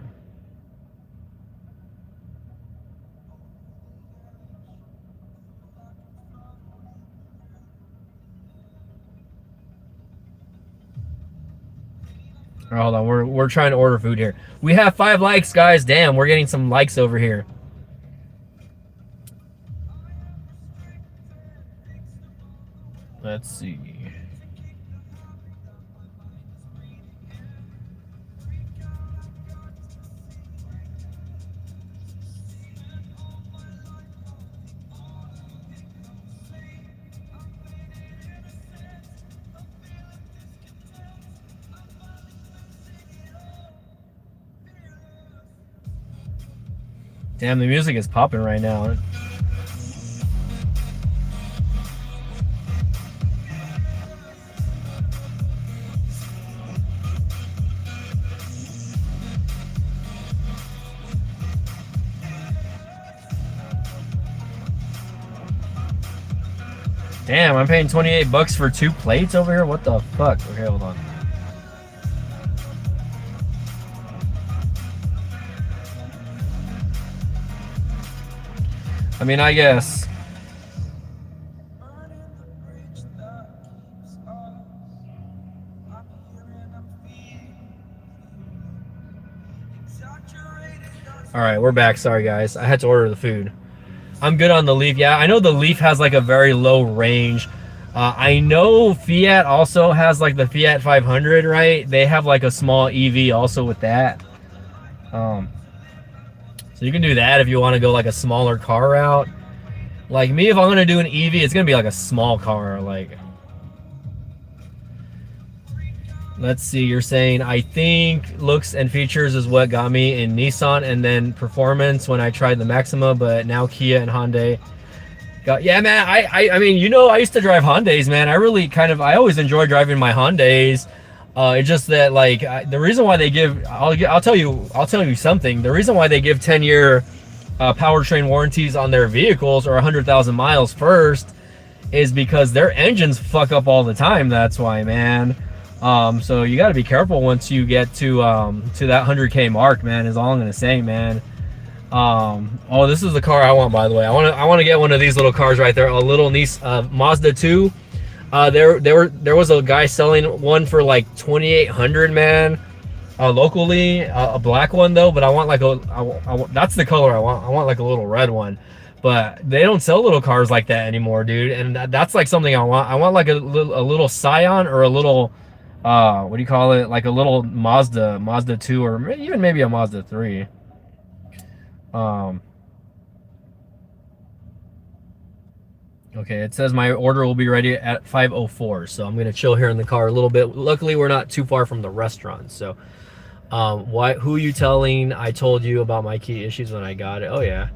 All right, hold on. We're trying to order food here. We have 5 likes, guys. Damn, we're getting some likes over here. Let's see. Damn, the music is popping right now. Damn, I'm paying 28 bucks for 2 plates over here? What the fuck? Okay, hold on. I mean, I guess. All right, we're back. Sorry, guys. I had to order the food. I'm good on the Leaf. Yeah, I know the Leaf has like a very low range. I know Fiat also has like the Fiat 500, right? They have like a small EV also with that. So you can do that if you want to go like a smaller car route. Like me, if I'm gonna do an EV, it's gonna be like a small car. Like, let's see. You're saying I think looks and features is what got me in Nissan, and then performance when I tried the Maxima, but now Kia and Hyundai. Yeah, man. I mean, you know, I used to drive Hyundais, man. I always enjoy driving my Hyundais. It's just that like the reason why they give, I'll tell you something. The reason why they give 10-year powertrain warranties on their vehicles or 100,000 miles first is because their engines fuck up all the time. That's why, man. So you got to be careful once you get to that 100K mark, man. Is all I'm gonna say, man. Oh, this is the car I want, by the way. I want to get one of these little cars right there. A little Mazda 2. There was a guy selling one for like 2,800, man. Locally, a black one though. But I want like that's the color I want. I want like a little red one. But they don't sell little cars like that anymore, dude. And that's like something I want. I want like a little Scion or a little what do you call it? Like a little Mazda 2 or even maybe a Mazda 3. Okay, it says my order will be ready at 5:04, so I'm gonna chill here in the car a little bit. Luckily, we're not too far from the restaurant. So, who are you telling? I told you about my key issues when I got it. Oh yeah.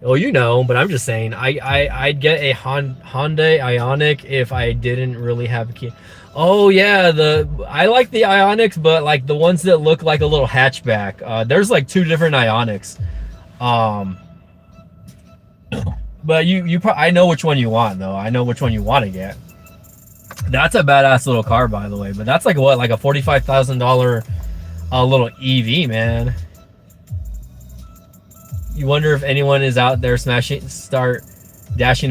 Oh, you know, but I'm just saying, I'd get a Hyundai Ioniq if I didn't really have a key. Oh yeah, I like the Ioniqs, but like the ones that look like a little hatchback. There's like 2 different Ioniqs. But I know which one you want though. I know which one you want to get. That's a badass little car, by the way. But that's like what, like a $45,000 little EV, man. You wonder if anyone is out there dashing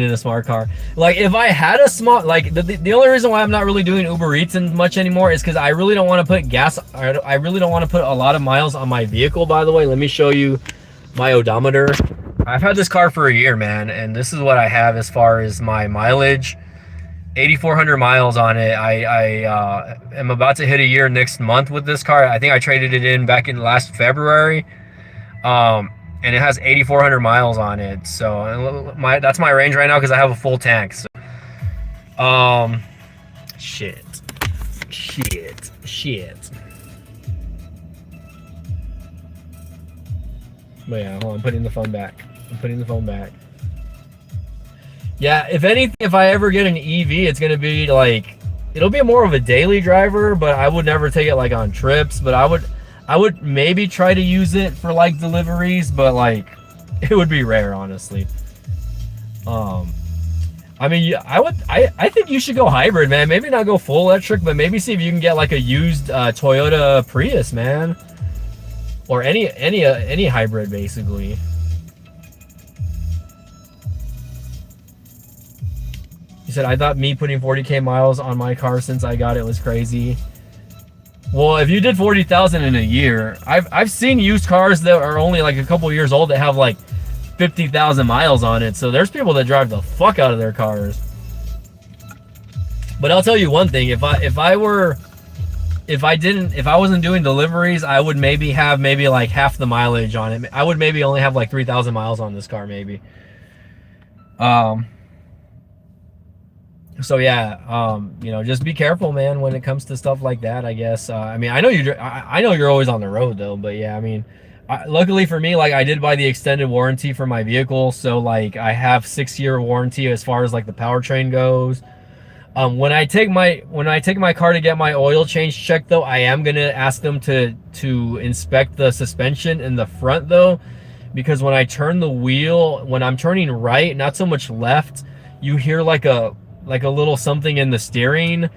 in a smart car. Like if I had a smart, like the only reason why I'm not really doing Uber Eats and much anymore is because I really don't want to put gas. I really don't want to put a lot of miles on my vehicle. By the way, let me show you my odometer. I've had this car for a year, man, and this is what I have as far as my mileage. 8,400 miles on it. I am about to hit a year next month with this car. I think I traded it in back in last February. And it has 8,400 miles on it. So that's my range right now because I have a full tank. So, shit. But yeah, hold on, I'm putting the phone back. Yeah, if anything, if I ever get an EV, it's gonna be like, it'll be more of a daily driver, but I would never take it like on trips. But I would maybe try to use it for like deliveries, but like it would be rare, honestly. I mean, I think you should go hybrid, man. Maybe not go full electric, but maybe see if you can get like a used Toyota Prius, man, or any hybrid, basically. He said, I thought me putting 40K miles on my car since I got it was crazy. Well, if you did 40,000 in a year, I've seen used cars that are only like a couple years old that have like 50,000 miles on it. So there's people that drive the fuck out of their cars. But I'll tell you one thing: if I wasn't doing deliveries, I would maybe have like half the mileage on it. I would maybe only have like 3,000 miles on this car, maybe. So yeah, you know, just be careful, man, when it comes to stuff like that, I guess. I mean, I know you're always on the road though, but yeah, I mean, luckily for me, like I did buy the extended warranty for my vehicle, so like I have 6-year warranty as far as like the powertrain goes. When I take my car to get my oil change checked though, I am gonna ask them to inspect the suspension in the front though, because when I turn the wheel, when I'm turning right, not so much left, you hear like a little something in the steering,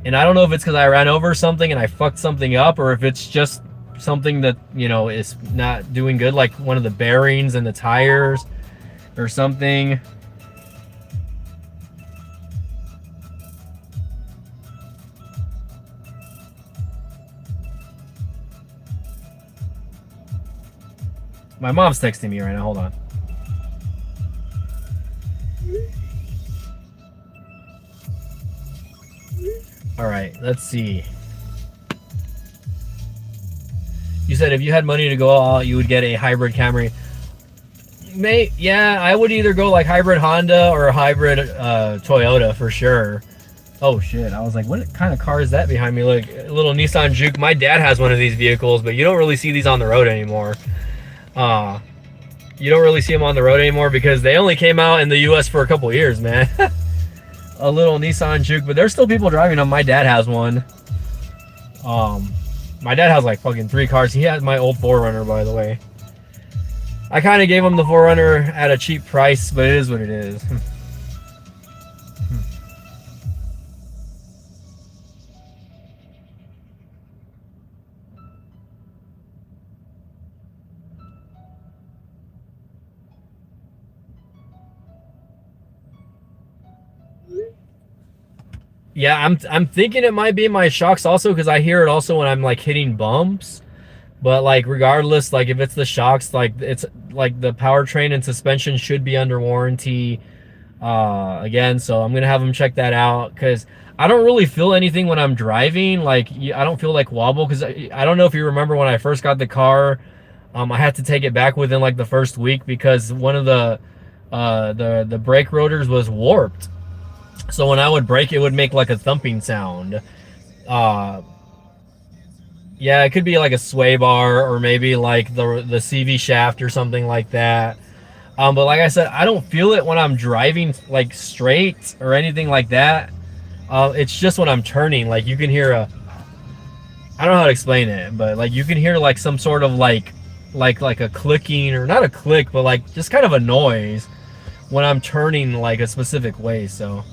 and I don't know if it's because I ran over something and I fucked something up, or if it's just something that, you know, is not doing good, like one of the bearings in the tires or something. My mom's texting me right now, hold on. All right, let's see. You said if you had money to go all out, you would get a hybrid Camry. Yeah, I would either go like hybrid Honda or a hybrid Toyota for sure. Oh shit, I was like, what kind of car is that behind me? Look, a little Nissan Juke. My dad has one of these vehicles, but you don't really see these on the road anymore. You don't really see them on the road anymore because they only came out in the US for a couple years, man. A little Nissan Juke, but there's still people driving them. My dad has one. My dad has like fucking 3 cars. He has my old 4Runner, by the way. I kind of gave him the 4Runner at a cheap price, but it is what it is. Yeah, I'm thinking it might be my shocks also, because I hear it also when I'm like hitting bumps. But like regardless, like if it's the shocks, like it's like the powertrain and suspension should be under warranty again. So I'm gonna have them check that out, because I don't really feel anything when I'm driving. Like I don't feel like wobble, because I don't know if you remember when I first got the car, I had to take it back within like the first week because one of the brake rotors was warped. So when I would brake, it would make like a thumping sound. Yeah, it could be like a sway bar or maybe like the CV shaft or something like that. But like I said, I don't feel it when I'm driving like straight or anything like that. It's just when I'm turning, like you can hear I don't know how to explain it, but like you can hear like some sort of like a clicking, or not a click, but like just kind of a noise when I'm turning like a specific way. So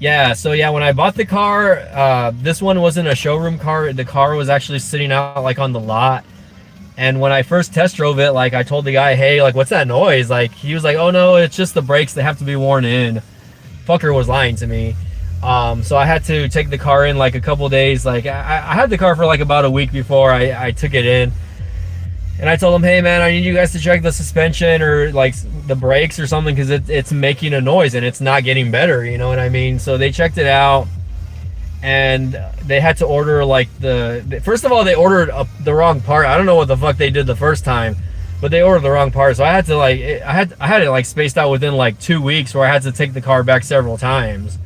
Yeah, so yeah, when I bought the car, this one wasn't a showroom car. The car was actually sitting out like on the lot. And when I first test drove it, like I told the guy, hey, like what's that noise? Like he was like, oh no, it's just the brakes, they have to be worn in. Fucker was lying to me. So I had to take the car in like a couple days. Like I had the car for like about a week before I took it in. And I told him, hey man, I need you guys to check the suspension or like the brakes or something, because it's making a noise and it's not getting better, you know what I mean? So they checked it out, and they had to order like first of all, they ordered the wrong part. I don't know what the fuck they did the first time, but they ordered the wrong part. So I had to like, I had it like spaced out within like 2 weeks, where I had to take the car back several times.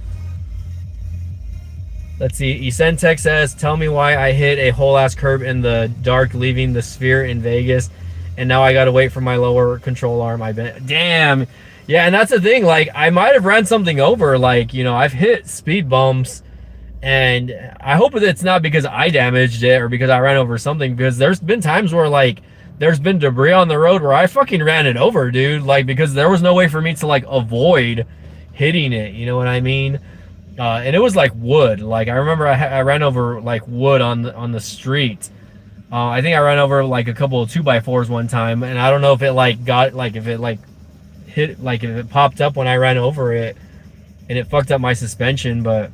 Let's see, Esentech says, tell me why I hit a whole ass curb in the dark leaving the Sphere in Vegas, and now I gotta wait for my lower control arm. I bet. Damn. Yeah, and that's the thing, like I might have ran something over. Like, you know, I've hit speed bumps, and I hope that it's not because I damaged it or because I ran over something, because there's been times where like there's been debris on the road where I fucking ran it over, dude, like because there was no way for me to like avoid hitting it, you know what I mean? And it was like wood. Like I remember I ran over like wood on the street. I think I ran over like a couple of 2x4s one time, and I don't know if it like got like, if it like hit, like if it popped up when I ran over it and it fucked up my suspension. But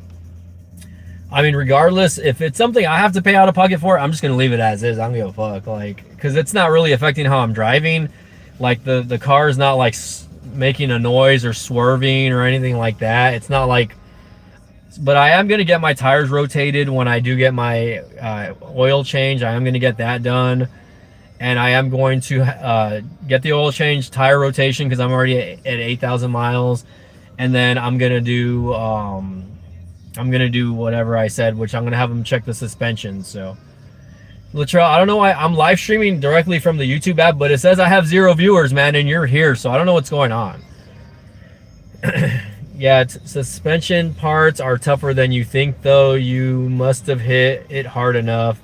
I mean, regardless, if it's something I have to pay out of pocket for, I'm just gonna leave it as is. I don't give a fuck, like, because it's not really affecting how I'm driving. Like the car is not like making a noise or swerving or anything like that. It's not like, but I am going to get my tires rotated when I do get my oil change. I am going to get that done, and I am going to get the oil change, tire rotation, because I'm already at 8,000 miles, and then I'm going to do whatever I said, which I'm going to have them check the suspension. So Latrell, I don't know why I'm live streaming directly from the YouTube app, but it says I have 0 viewers, man, and you're here, so I don't know what's going on. Yeah, suspension parts are tougher than you think, though. You must have hit it hard enough.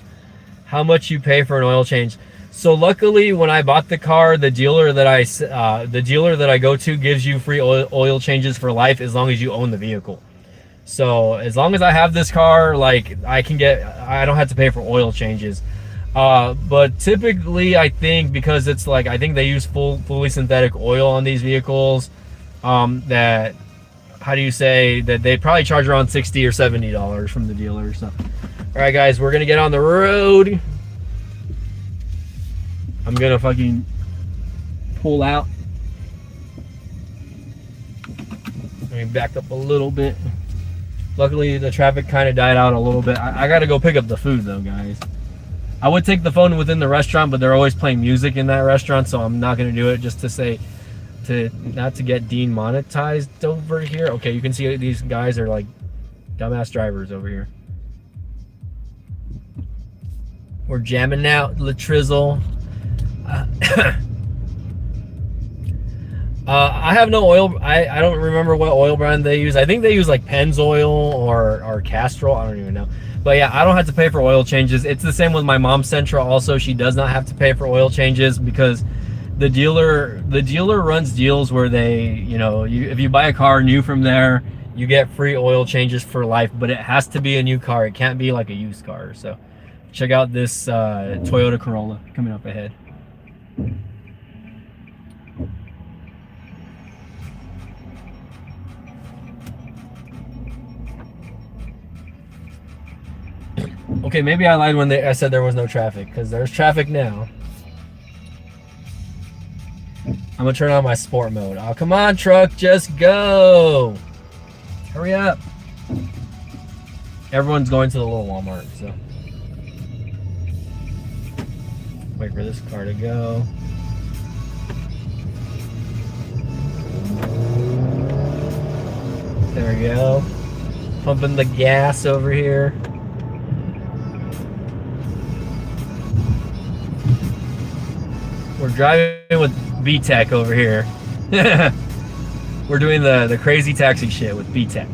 How much you pay for an oil change? So luckily, when I bought the car, the dealer that I go to gives you free oil changes for life as long as you own the vehicle. So as long as I have this car, like I don't have to pay for oil changes. But typically, I think because it's like, I think they use fully synthetic oil on these vehicles, that, how do you say, that they probably charge around $60 or $70 from the dealer. So, all right, guys, we're gonna get on the road. I'm gonna fucking pull out. Let me back up a little bit. Luckily, the traffic kind of died out a little bit. I gotta go pick up the food though, guys. I would take the phone within the restaurant, but they're always playing music in that restaurant, so I'm not gonna do it, just to say, not to get demonetized over here. Okay, you can see these guys are like dumbass drivers over here. We're jamming out Latrizzle. I have no oil. I don't remember what oil brand they use. I think they use like Pennzoil or Castrol. I don't even know. But yeah, I don't have to pay for oil changes. It's the same with my mom's Sentra also. She does not have to pay for oil changes, because the dealer runs deals where they, you know, if you buy a car new from there, you get free oil changes for life, but it has to be a new car. It can't be like a used car. So check out this Toyota Corolla coming up ahead. Okay, maybe I lied when I said there was no traffic, because there's traffic now. I'm gonna turn on my sport mode. Oh, come on, truck, just go. Hurry up. Everyone's going to the little Walmart, so. Wait for this car to go. There we go. Pumping the gas over here. We're driving with B-Tech over here. We're doing the crazy taxi shit with B-Tech.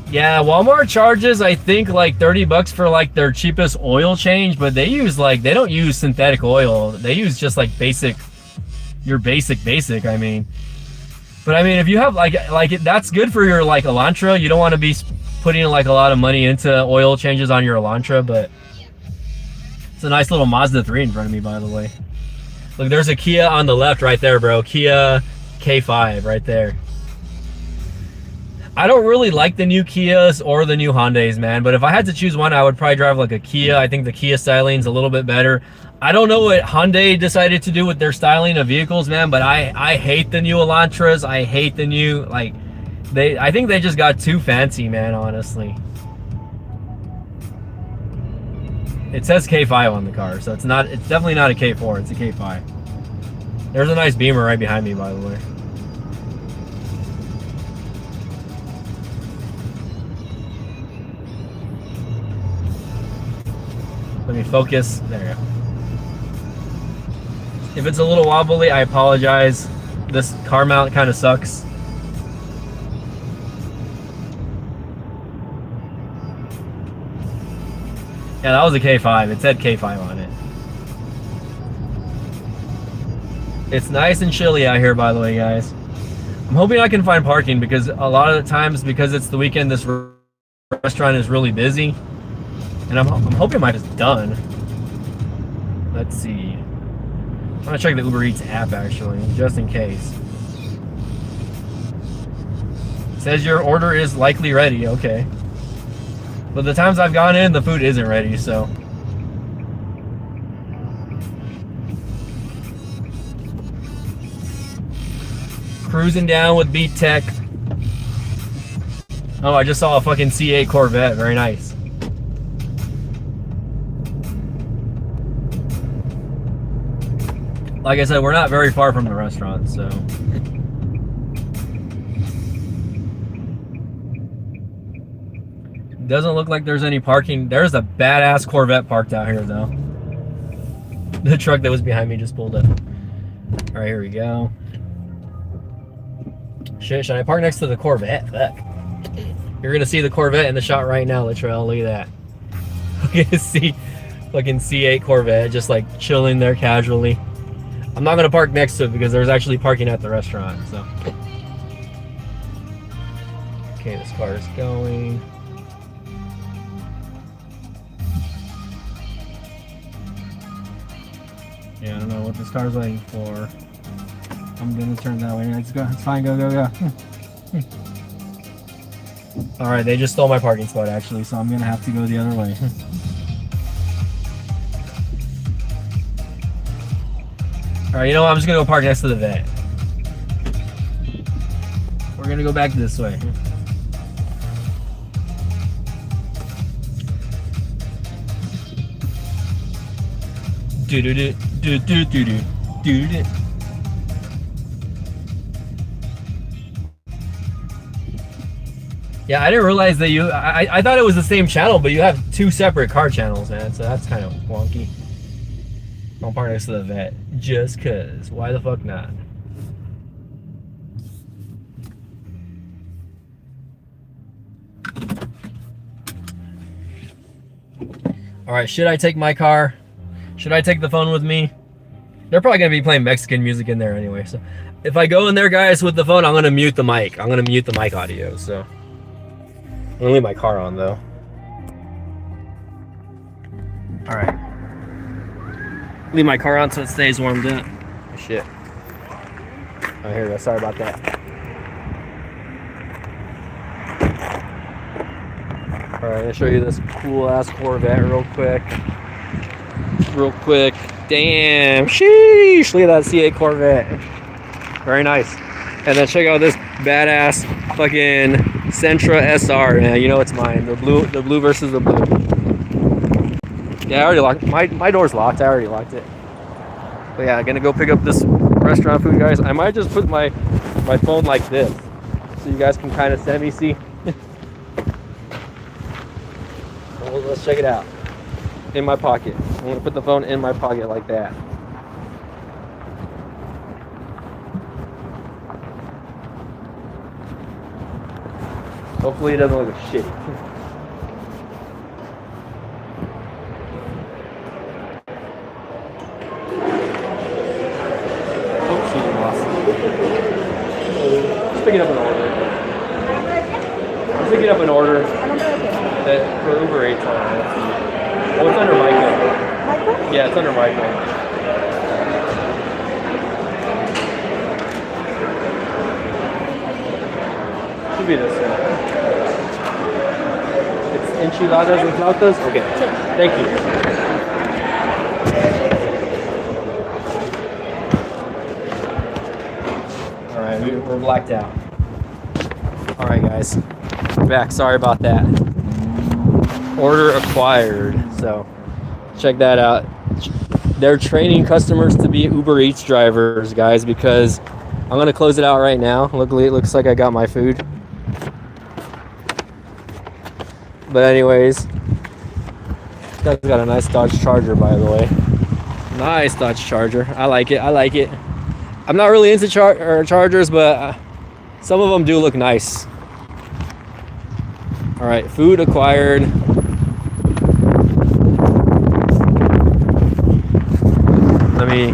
Yeah, Walmart charges, I think, like $30 for like their cheapest oil change, but they don't use synthetic oil. They use just like basic your basic. I mean, but I mean, if you have that's good for your like Elantra. You don't want to be putting like a lot of money into oil changes on your Elantra, but it's a nice little Mazda 3 in front of me, by the way. Look, there's a Kia on the left right there, bro. Kia K5 right there. I don't really like the new Kias or the new Hyundais, man, but if I had to choose one, I would probably drive like a Kia. I think the Kia styling's a little bit better. I don't know what Hyundai decided to do with their styling of vehicles, man, but I hate the new Elantras. I hate the new, like, I think they just got too fancy, man, honestly. It says K5 on the car, so it's definitely not a K4, it's a K5. There's a nice Beamer right behind me, by the way. Let me focus. There you go. If it's a little wobbly, I apologize. This car mount kind of sucks. Yeah, that was a K5. It said K5 on it. It's nice and chilly out here, by the way, guys. I'm hoping I can find parking because a lot of the times, because it's the weekend, this restaurant is really busy. And I'm hoping mine is done. Let's see. I'm gonna check the Uber Eats app actually, just in case. It says your order is likely ready. Okay. But the times I've gone in, the food isn't ready, so. Cruising down with Beat Tech. Oh, I just saw a fucking C8 Corvette. Very nice. Like I said, we're not very far from the restaurant, so. Doesn't look like there's any parking. There's a badass Corvette parked out here, though. The truck that was behind me just pulled up. All right, here we go. Shit, should I park next to the Corvette? Fuck. You're gonna see the Corvette in the shot right now, Latrell. Look at that. You're gonna see fucking C8 Corvette just like chilling there casually. I'm not gonna park next to it because there's actually parking at the restaurant, so. Okay, this car is going. Yeah, I don't know what this car's waiting for. I'm gonna turn that way. Let's go. It's fine. Go. All right, they just stole my parking spot actually, so I'm gonna have to go the other way. All right, you know what? I'm just gonna go park next to the vet. We're gonna go back this way. Do. Yeah, I didn't realize that you. I thought it was the same channel, but you have two separate car channels, man. So that's kind of wonky. I'll park next to the vet, just cause. Why the fuck not? All right, should I take my car? Should I take the phone with me? They're probably gonna be playing Mexican music in there anyway. So if I go in there, guys, with the phone, I'm gonna mute the mic. I'm gonna mute the mic audio. So I'm gonna leave my car on though. All right. Leave my car on so it stays warmed up. Shit. Oh, here we go. Sorry about that. All right, I'll show you this cool ass Corvette real quick. Damn. Sheesh. Look at that C8 Corvette. Very nice. And then check out this badass fucking Sentra SR. Man, you know it's mine. The blue versus the blue. Yeah, I already locked my door's locked. I already locked it. But yeah, I'm gonna go pick up this restaurant food, guys. I might just put my phone like this so you guys can kind of semi-see. Well, let's check it out. In my pocket. I'm gonna put the phone in my pocket like that. Hopefully it doesn't look shitty. Oopsie picking up an order. I'm picking up an order that for Uber Eats. Oh, it's under Michael. Michael? Yeah, it's under Michael. Should be this one. It's enchiladas and flautas? Okay. Thank you. Alright, we're blacked out. Alright guys. Back. Sorry about that. Order acquired. So check that out. They're training customers to be Uber Eats drivers, guys, because I'm gonna close it out right now. Luckily it looks like I got my food. But anyways, that's got a nice Dodge Charger, by the way. Nice Dodge Charger. I like it. I like it. I'm not really into Chargers, but some of them do look nice. All right, food acquired. Let me.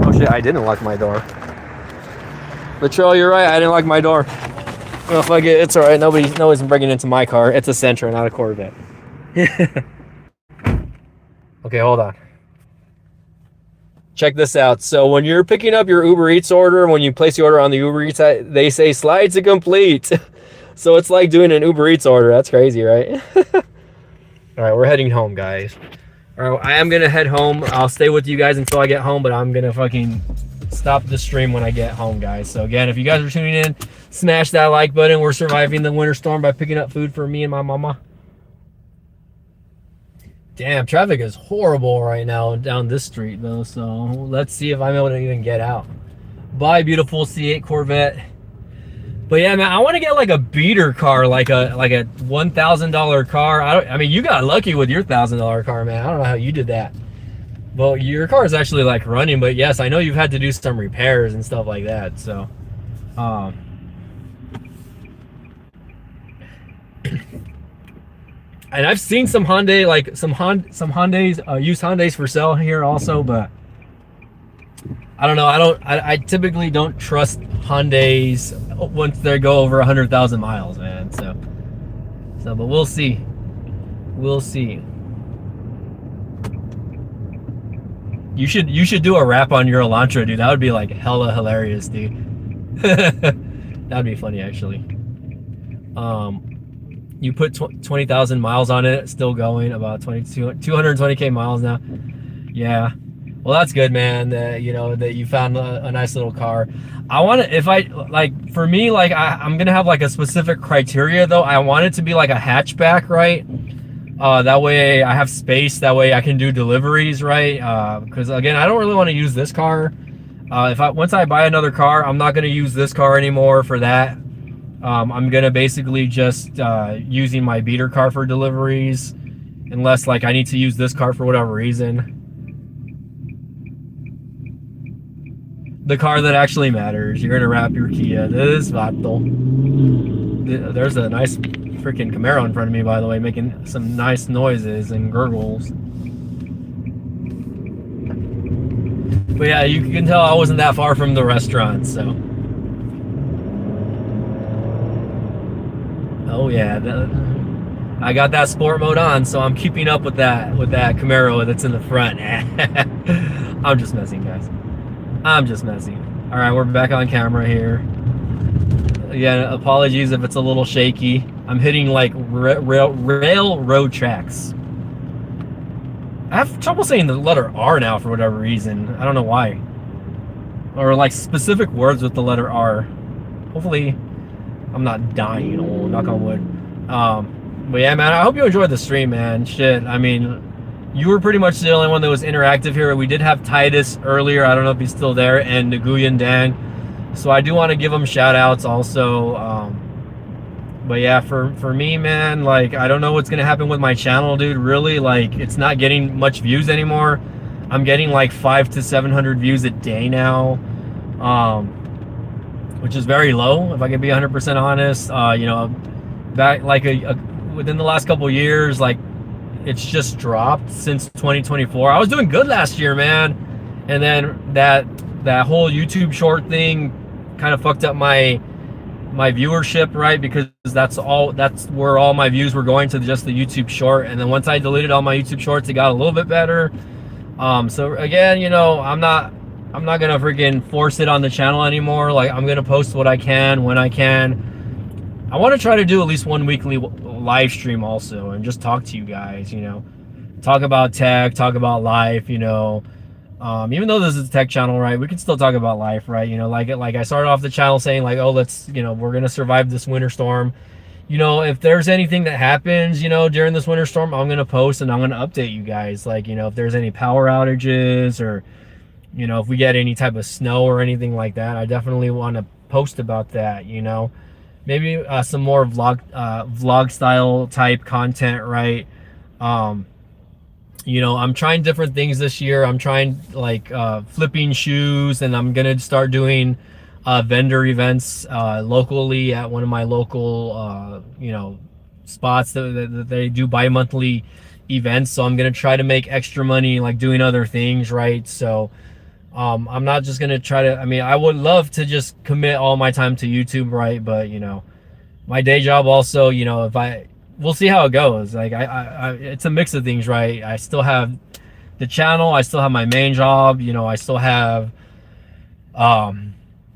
Oh shit! I didn't lock my door. Latrell, you're right. I didn't lock my door. Oh fuck it, it's alright. Nobody's breaking into my car. It's a Sentra, not a Corvette. Okay, hold on. Check this out. So when you're picking up your Uber Eats order, when you place the order on the Uber Eats, they say slide to complete. So it's like doing an Uber Eats order. That's crazy, right? Alright, we're heading home, guys. Alright, I am gonna head home. I'll stay with you guys until I get home, but I'm gonna fucking stop the stream when I get home, guys. So again, if you guys are tuning in, smash that like button. We're surviving the winter storm by picking up food for me and my mama. Damn, traffic is horrible right now down this street though, so let's see if I'm able to even get out. Bye, beautiful C8 Corvette. But yeah, man, I want to get like a beater car, like a $1,000 car. I mean, you got lucky with your $1,000 car, man. I don't know how you did that. Well, your car is actually like running, but yes, I know you've had to do some repairs and stuff like that. So, and I've seen some Hyundai, like some Hyundais, used Hyundais for sale here also, but I don't know. I typically don't trust Hyundais once they go over 100,000 miles, man. So, but we'll see. We'll see. You should do a rap on your Elantra, dude. That would be like hella hilarious, dude. That'd be funny, actually. You put 20,000 miles on it, still going, about 220k miles now. Yeah. Well, that's good, man. You know that you found a nice little car. I want to, if I like, for me, like I'm gonna have like a specific criteria though. I want it to be like a hatchback, right? That way I have space. That way I can do deliveries, right? Because again, I don't really want to use this car. Once I buy another car, I'm not gonna use this car anymore for that. I'm gonna basically just using my beater car for deliveries, unless like I need to use this car for whatever reason. The car that actually matters. You're gonna wrap your Kia. This vato. There's a nice freaking Camaro in front of me, by the way, making some nice noises and gurgles. But yeah, you can tell I wasn't that far from the restaurant, so. Oh yeah, I got that sport mode on, so I'm keeping up with that Camaro that's in the front. I'm just messing, guys. I'm just messing. All right, we're back on camera here. Again, apologies if it's a little shaky. I'm hitting like railroad tracks. I have trouble saying the letter R now for whatever reason. I don't know why. Or like specific words with the letter R. Hopefully I'm not dying, knock on wood. But yeah, man, I hope you enjoyed the stream, man. Shit, I mean, you were pretty much the only one that was interactive here. We did have Titus earlier. I don't know if he's still there, and Nguyen Dang. So I do want to give them shout outs also. But yeah, for me, man, like, I don't know what's going to happen with my channel, dude. Really, like, it's not getting much views anymore. I'm getting like 500 to 700 views a day now, which is very low, if I can be 100% honest. You know, back like within the last couple of years, like, it's just dropped since 2024. I was doing good last year, man, and then that whole YouTube short thing kind of fucked up my viewership, right? Because that's where all my views were going to, just the YouTube short. And then once I deleted all my YouTube shorts, it got a little bit better. So again, you know, I'm not gonna freaking force it on the channel anymore. Like, I'm gonna post what I can when I can. I want to try to do at least one weekly live stream also, and just talk to you guys, you know, talk about tech, talk about life, you know. Even though this is a tech channel, right, we can still talk about life, right? You know, like I started off the channel saying like, oh, let's, you know, we're gonna survive this winter storm. You know, if there's anything that happens, you know, during this winter storm, I'm gonna post and I'm gonna update you guys. Like, you know, if there's any power outages, or, you know, if we get any type of snow or anything like that, I definitely want to post about that. You know, maybe some more vlog style type content, right? You know, I'm trying different things this year. I'm trying like flipping shoes, and I'm gonna start doing vendor events locally at one of my local you know, spots that they do bi-monthly events. So I'm gonna try to make extra money like doing other things, right? So I'm not just gonna try to, I mean, I would love to just commit all my time to YouTube, right? But you know, my day job also, you know, we'll see how it goes. Like I it's a mix of things, right? I still have the channel, I still have my main job, you know, I still have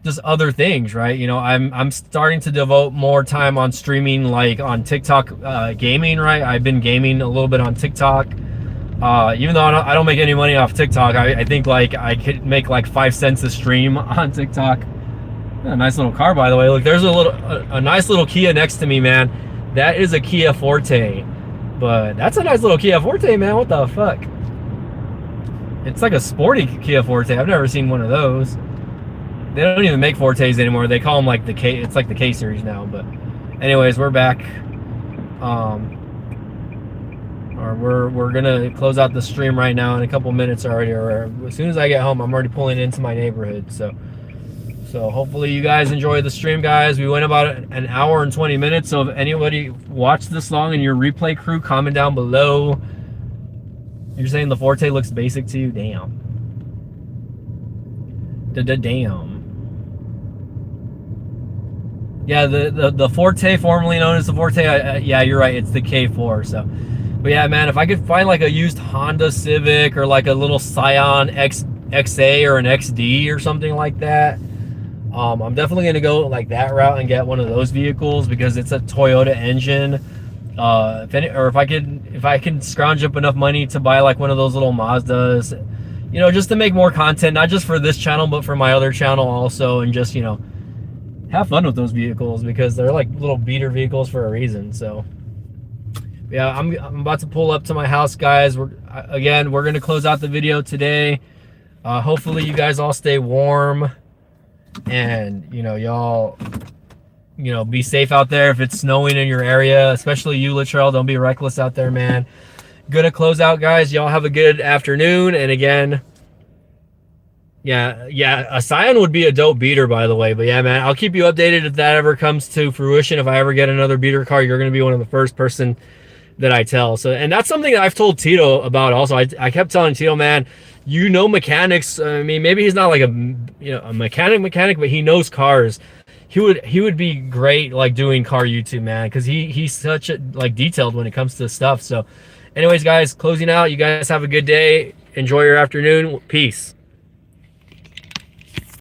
just other things, right? You know, I'm starting to devote more time on streaming, like on TikTok, gaming, right? I've been gaming a little bit on TikTok. Even though I don't make any money off TikTok, I think like I could make like 5 cents a stream on TikTok. A nice little car, by the way. Look, there's a nice little Kia next to me, man. That is a Kia Forte, but that's a nice little Kia Forte, man. What the fuck? It's like a sporty Kia Forte. I've never seen one of those. They don't even make Fortes anymore. They call them like the K. It's like the K series now. But anyways, we're back. Or we're gonna close out the stream right now in a couple minutes already. Or as soon as I get home, I'm already pulling into my neighborhood. So hopefully you guys enjoy the stream, guys. We went about an hour and 20 minutes. So if anybody watched this long and your replay crew, comment down below. You're saying the Forte looks basic to you? Damn. Damn. Yeah, the Forte, formerly known as the Forte, yeah, you're right. It's the K4. So, but yeah, man, if I could find like a used Honda Civic or like a little Scion XA or an XD or something like that, I'm definitely gonna go like that route and get one of those vehicles, because it's a Toyota engine. If I can scrounge up enough money to buy like one of those little Mazdas, you know, just to make more content, not just for this channel but for my other channel also, and just, you know, have fun with those vehicles, because they're like little beater vehicles for a reason. So yeah, I'm about to pull up to my house, guys. We're gonna close out the video today. Hopefully you guys all stay warm, and you know, y'all, you know, be safe out there if it's snowing in your area, especially you, Latrell. Don't be reckless out there, man. Gonna close out, guys. Y'all have a good afternoon. And again, yeah, a Scion would be a dope beater, by the way. But yeah, man, I'll keep you updated if that ever comes to fruition. If I ever get another beater car, you're gonna be one of the first person that I tell. So, and that's something that I've told Tito about also. I kept telling Tito, man, you know, mechanics. I mean, maybe he's not like a mechanic, but he knows cars. He would be great like doing car YouTube, man, because he's such a like detailed when it comes to stuff. So anyways, guys, closing out, you guys have a good day, enjoy your afternoon, peace.